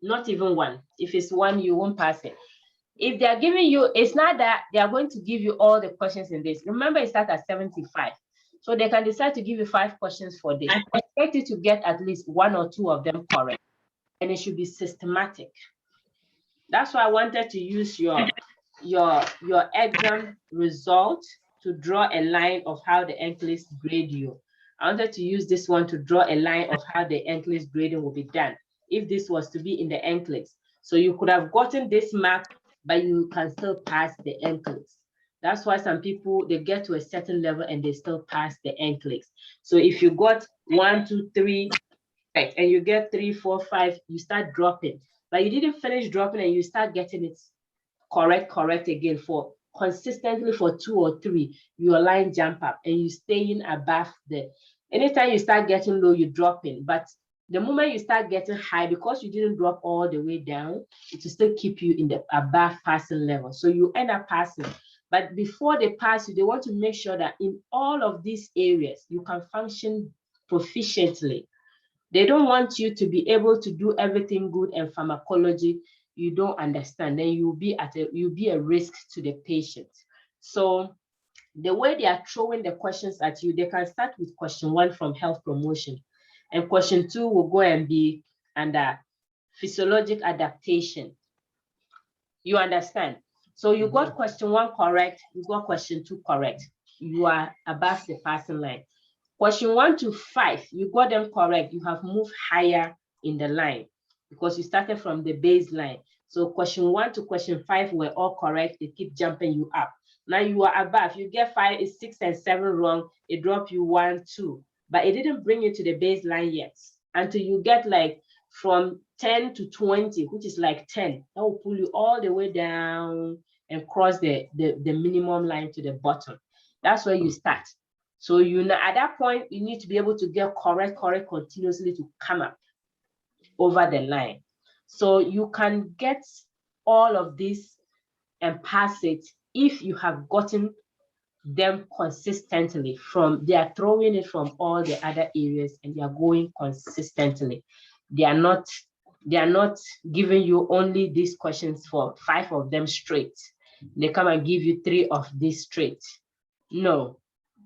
[SPEAKER 1] not even one. If it's one, you won't pass it. If they are giving you, it's not that they are going to give you all the questions in this. Remember, it starts at 75. So they can decide to give you 5 questions for this. Expect you to get at least 1 or 2 of them correct. And it should be systematic. That's why I wanted to use your exam result to draw a line of how the NCLEX grade you. I wanted to use this one to draw a line of how the NCLEX grading will be done if this was to be in the NCLEX. So you could have gotten this mark, but you can still pass the NCLEX. That's why some people, they get to a certain level and they still pass the NCLEX. So if you got 1, 2, 3, right, and you get 3, 4, 5, you start dropping, but you didn't finish dropping and you start getting it correct again for consistently for 2 or 3, your line jump up and you staying above the, anytime you start getting low, you drop in. But the moment you start getting high, because you didn't drop all the way down, it will still keep you in the above passing level. So you end up passing. But before they pass you, they want to make sure that in all of these areas, you can function proficiently. They don't want you to be able to do everything good, and pharmacology you don't understand, then you'll be a risk to the patient. So the way they are throwing the questions at you, they can start with question 1 from health promotion, and question 2 will go and be under physiologic adaptation. You understand? So you got question 1 correct, you got question 2 correct, you are above the passing line. Question 1 to 5, you got them correct, you have moved higher in the line because you started from the baseline. So question 1 to question 5 were all correct, they keep jumping you up. Now you are above, you get 5, 6, and 7 wrong, it dropped you 1, 2, but it didn't bring you to the baseline yet until you get like from 10 to 20, which is like 10, that will pull you all the way down and cross the minimum line to the bottom. That's where you start. So you know, at that point, you need to be able to get correct continuously to come up over the line. So you can get all of this and pass it if you have gotten them consistently from, they are throwing it from all the other areas and they are going consistently. They are not giving you only these questions for 5 of them straight. They come and give you 3 of these straight. No,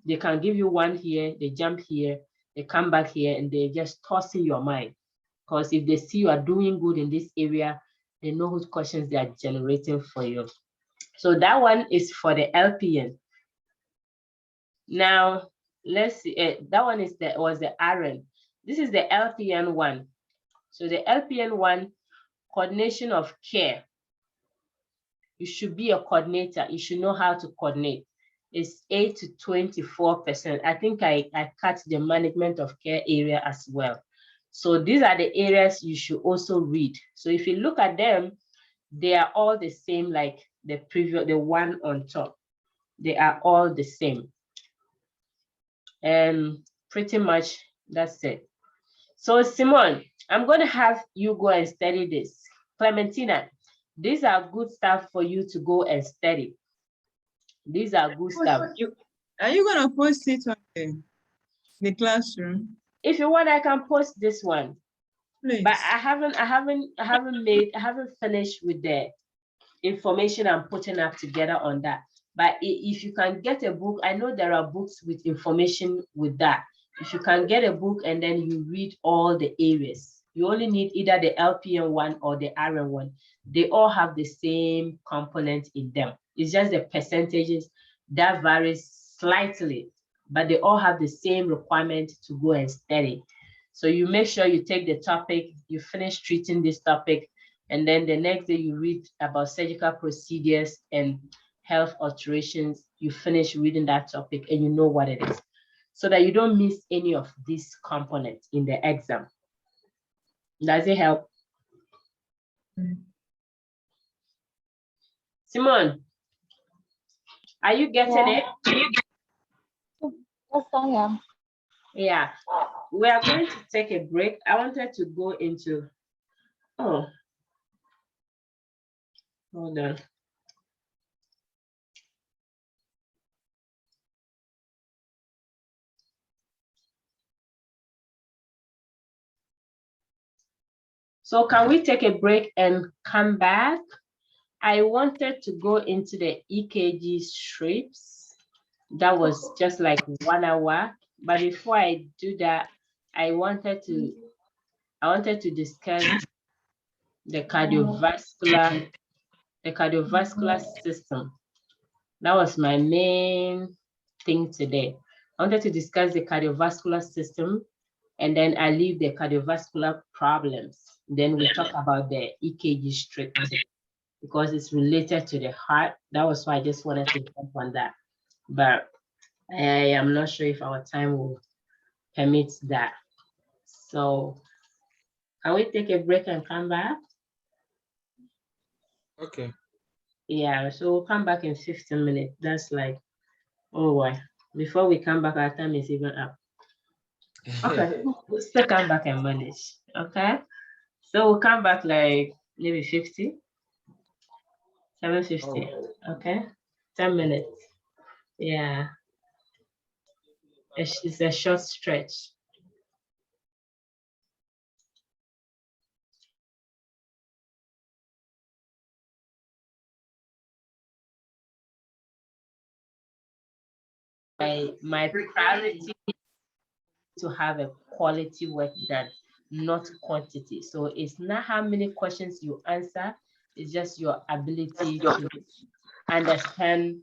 [SPEAKER 1] they can give you 1 here, they jump here, they come back here, and they're just tossing your mind. Because if they see you are doing good in this area, they know whose questions they are generating for you. So that one is for the LPN. Now, let's see, that one was the RN. This is the LPN one. So the LPN one, coordination of care. You should be a coordinator. You should know how to coordinate. It's 8 to 24%. I think I cut the management of care area as well. So these are the areas you should also read. So if you look at them, they are all the same, like the previous, the one on top. They are all the same. And pretty much that's it. So Simone, I'm going to have you go and study this. Clementina, these are good stuff for you to go and study. These are good stuff.
[SPEAKER 3] Are you going to post it on the classroom?
[SPEAKER 1] If you want, I can post this one.
[SPEAKER 3] Please.
[SPEAKER 1] But I haven't finished with the information I'm putting up together on that. But if you can get a book, I know there are books with information with that. If you can get a book and then you read all the areas, you only need either the LPN one or the RN one. They all have the same component in them. It's just the percentages that varies slightly, but they all have the same requirement to go and study. So you make sure you take the topic, you finish treating this topic, and then the next day you read about surgical procedures and health alterations, you finish reading that topic and you know what it is, so that you don't miss any of these components in the exam. Does it help? Simone, are you getting it?
[SPEAKER 5] Yes, I am.
[SPEAKER 1] Yeah, we are going to take a break. I wanted to go into, hold on. So can we take a break and come back? I wanted to go into the EKG strips. That was just like 1 hour. But before I do that, I wanted to discuss the cardiovascular system. That was my main thing today. I wanted to discuss the cardiovascular system, and then I leave the cardiovascular problems. Then we talk about the EKG strip because it's related to the heart. That was why I just wanted to jump on that. But I am not sure if our time will permit that. So can we take a break and come back?
[SPEAKER 2] Okay.
[SPEAKER 1] Yeah, so we'll come back in 15 minutes. That's like, oh boy. Before we come back, our time is even up. Okay, we'll still come back and manage. Okay. So we'll come back like maybe 50, 7:50. Okay. 10 minutes. Yeah. It's a short stretch. My priority is to have a quality work done, not quantity. So it's not how many questions you answer, it's just your ability to understand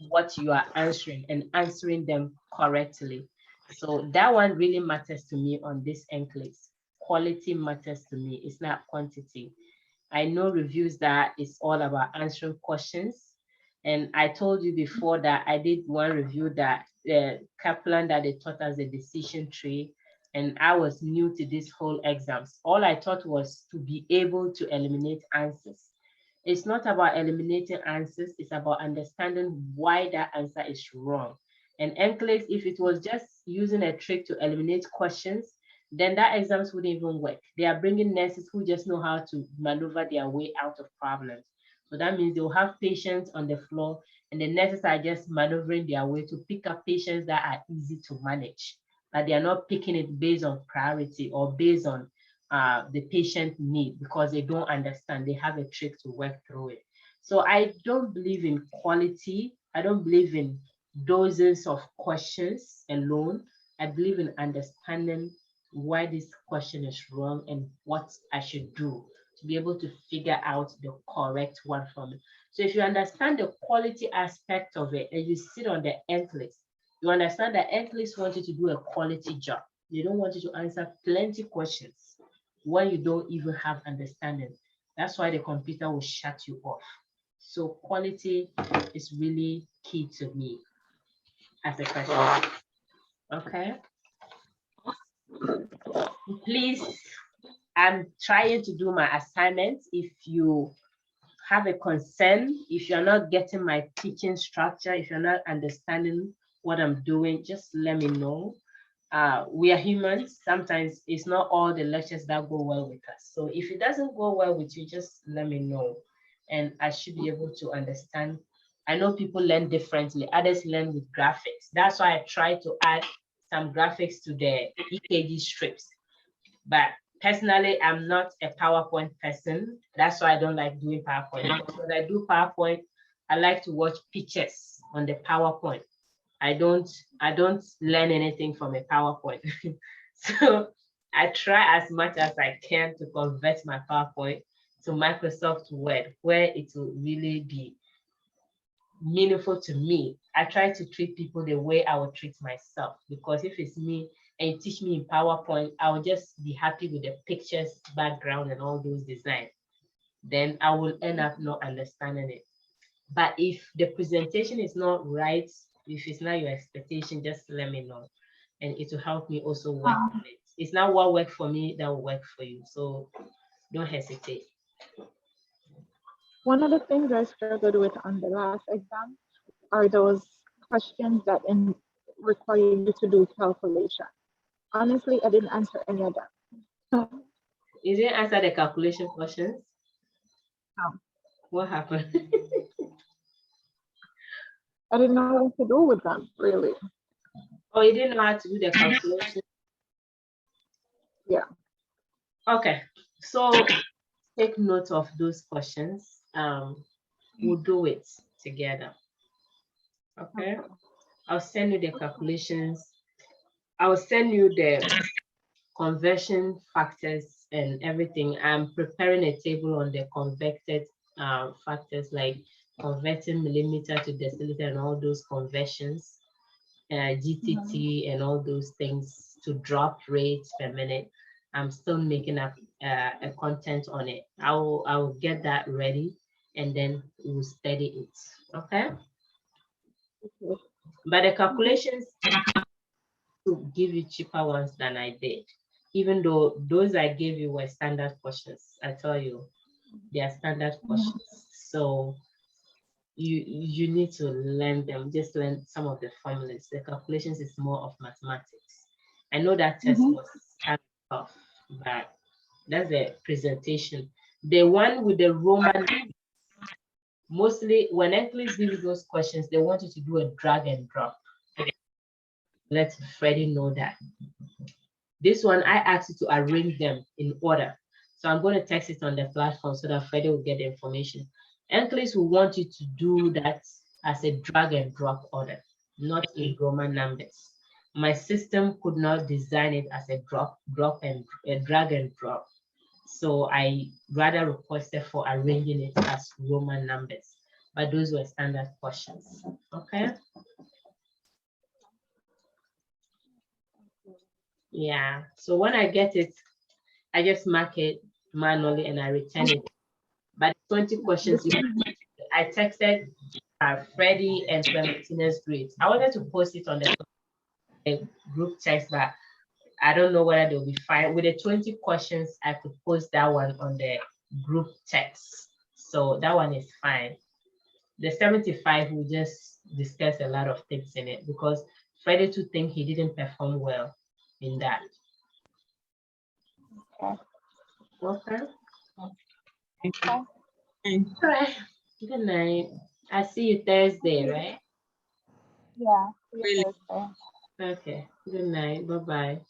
[SPEAKER 1] what you are answering and answering them correctly. So that one really matters to me on this NCLEX. Quality matters to me, it's not quantity. I know reviews that it's all about answering questions. And I told you before that I did one review that the Kaplan that they taught us the decision tree, and I was new to this whole exams. All I thought was to be able to eliminate answers. It's not about eliminating answers, it's about understanding why that answer is wrong. And NCLEX, if it was just using a trick to eliminate questions, then that exams wouldn't even work. They are bringing nurses who just know how to maneuver their way out of problems. So that means they'll have patients on the floor and the nurses are just maneuvering their way to pick up patients that are easy to manage. But they are not picking it based on priority or based on the patient need because they don't understand. They have a trick to work through it. So I don't believe in quality. I don't believe in dozens of questions alone. I believe in understanding why this question is wrong and what I should do to be able to figure out the correct one for me. So if you understand the quality aspect of it and you sit on the NCLEX, you understand that NCLEX wants you to do a quality job. They don't want you to answer plenty questions when you don't even have understanding. That's why the computer will shut you off. So quality is really key to me as a person. Okay. Please, I'm trying to do my assignments. If you have a concern, if you're not getting my teaching structure, if you're not understanding what I'm doing, just let me know. We are humans. Sometimes it's not all the lectures that go well with us. So if it doesn't go well with you, just let me know. And I should be able to understand. I know people learn differently. Others learn with graphics. That's why I try to add some graphics to the EKG strips. But personally, I'm not a PowerPoint person. That's why I don't like doing PowerPoint. Because when I do PowerPoint, I like to watch pictures on the PowerPoint. I don't learn anything from a PowerPoint. So I try as much as I can to convert my PowerPoint to Microsoft Word, where it will really be meaningful to me. I try to treat people the way I would treat myself, because if it's me and you teach me in PowerPoint, I'll just be happy with the pictures, background, and all those designs. Then I will end up not understanding it. But if the presentation is not right, if it's not your expectation, just let me know. And it will help me also work on it. It's not what worked for me that will work for you. So don't hesitate.
[SPEAKER 5] One of the things I struggled with on the last exam are those questions that require you to do calculation. Honestly, I didn't answer any of them.
[SPEAKER 1] You didn't answer the calculation questions?
[SPEAKER 5] No.
[SPEAKER 1] What happened?
[SPEAKER 5] I didn't know what to do with them, really.
[SPEAKER 1] Oh, you didn't know how to do the calculation?
[SPEAKER 5] Yeah.
[SPEAKER 1] Okay. So take note of those questions. We'll do it together. Okay. I'll send you the calculations. I'll send you the conversion factors and everything. I'm preparing a table on the convected factors, like converting millimeter to deciliter and all those conversions, GTT and all those things to drop rates per minute. I'm still making up a content on it. I will get that ready and then we'll study it. Okay. But the calculations to give you cheaper ones than I did, even though those I gave you were standard questions. I tell you, they are standard questions. So you need to learn them, just learn some of the formulas. The calculations is more of mathematics. I know that test was kind of tough, but that's the presentation. The one with the Roman, mostly when NCLEX give you those questions, they want you to do a drag and drop. Let Freddie know that. This one, I asked you to arrange them in order. So I'm going to text it on the platform so that Freddie will get the information. NCLEX will want you to do that as a drag and drop order, not in Roman numbers. My system could not design it as a drag and drop. So I rather requested for arranging it as Roman numbers, but those were standard questions. Okay. Yeah, so when I get it, I just mark it manually and I return it. But 20 questions, I texted Freddie and Clementina's grades. I wanted to post it on the group text, but I don't know whether they'll be fine. With the 20 questions, I could post that one on the group text. So that one is fine. The 75 will just discuss a lot of things in it because Freddie to think he didn't perform well in that.
[SPEAKER 5] Okay.
[SPEAKER 1] Okay.
[SPEAKER 5] Okay.
[SPEAKER 1] All right. Good night. I see you Thursday, right?
[SPEAKER 5] Yeah. See you
[SPEAKER 3] Really?
[SPEAKER 5] Thursday.
[SPEAKER 1] Okay. Good night. Bye-bye.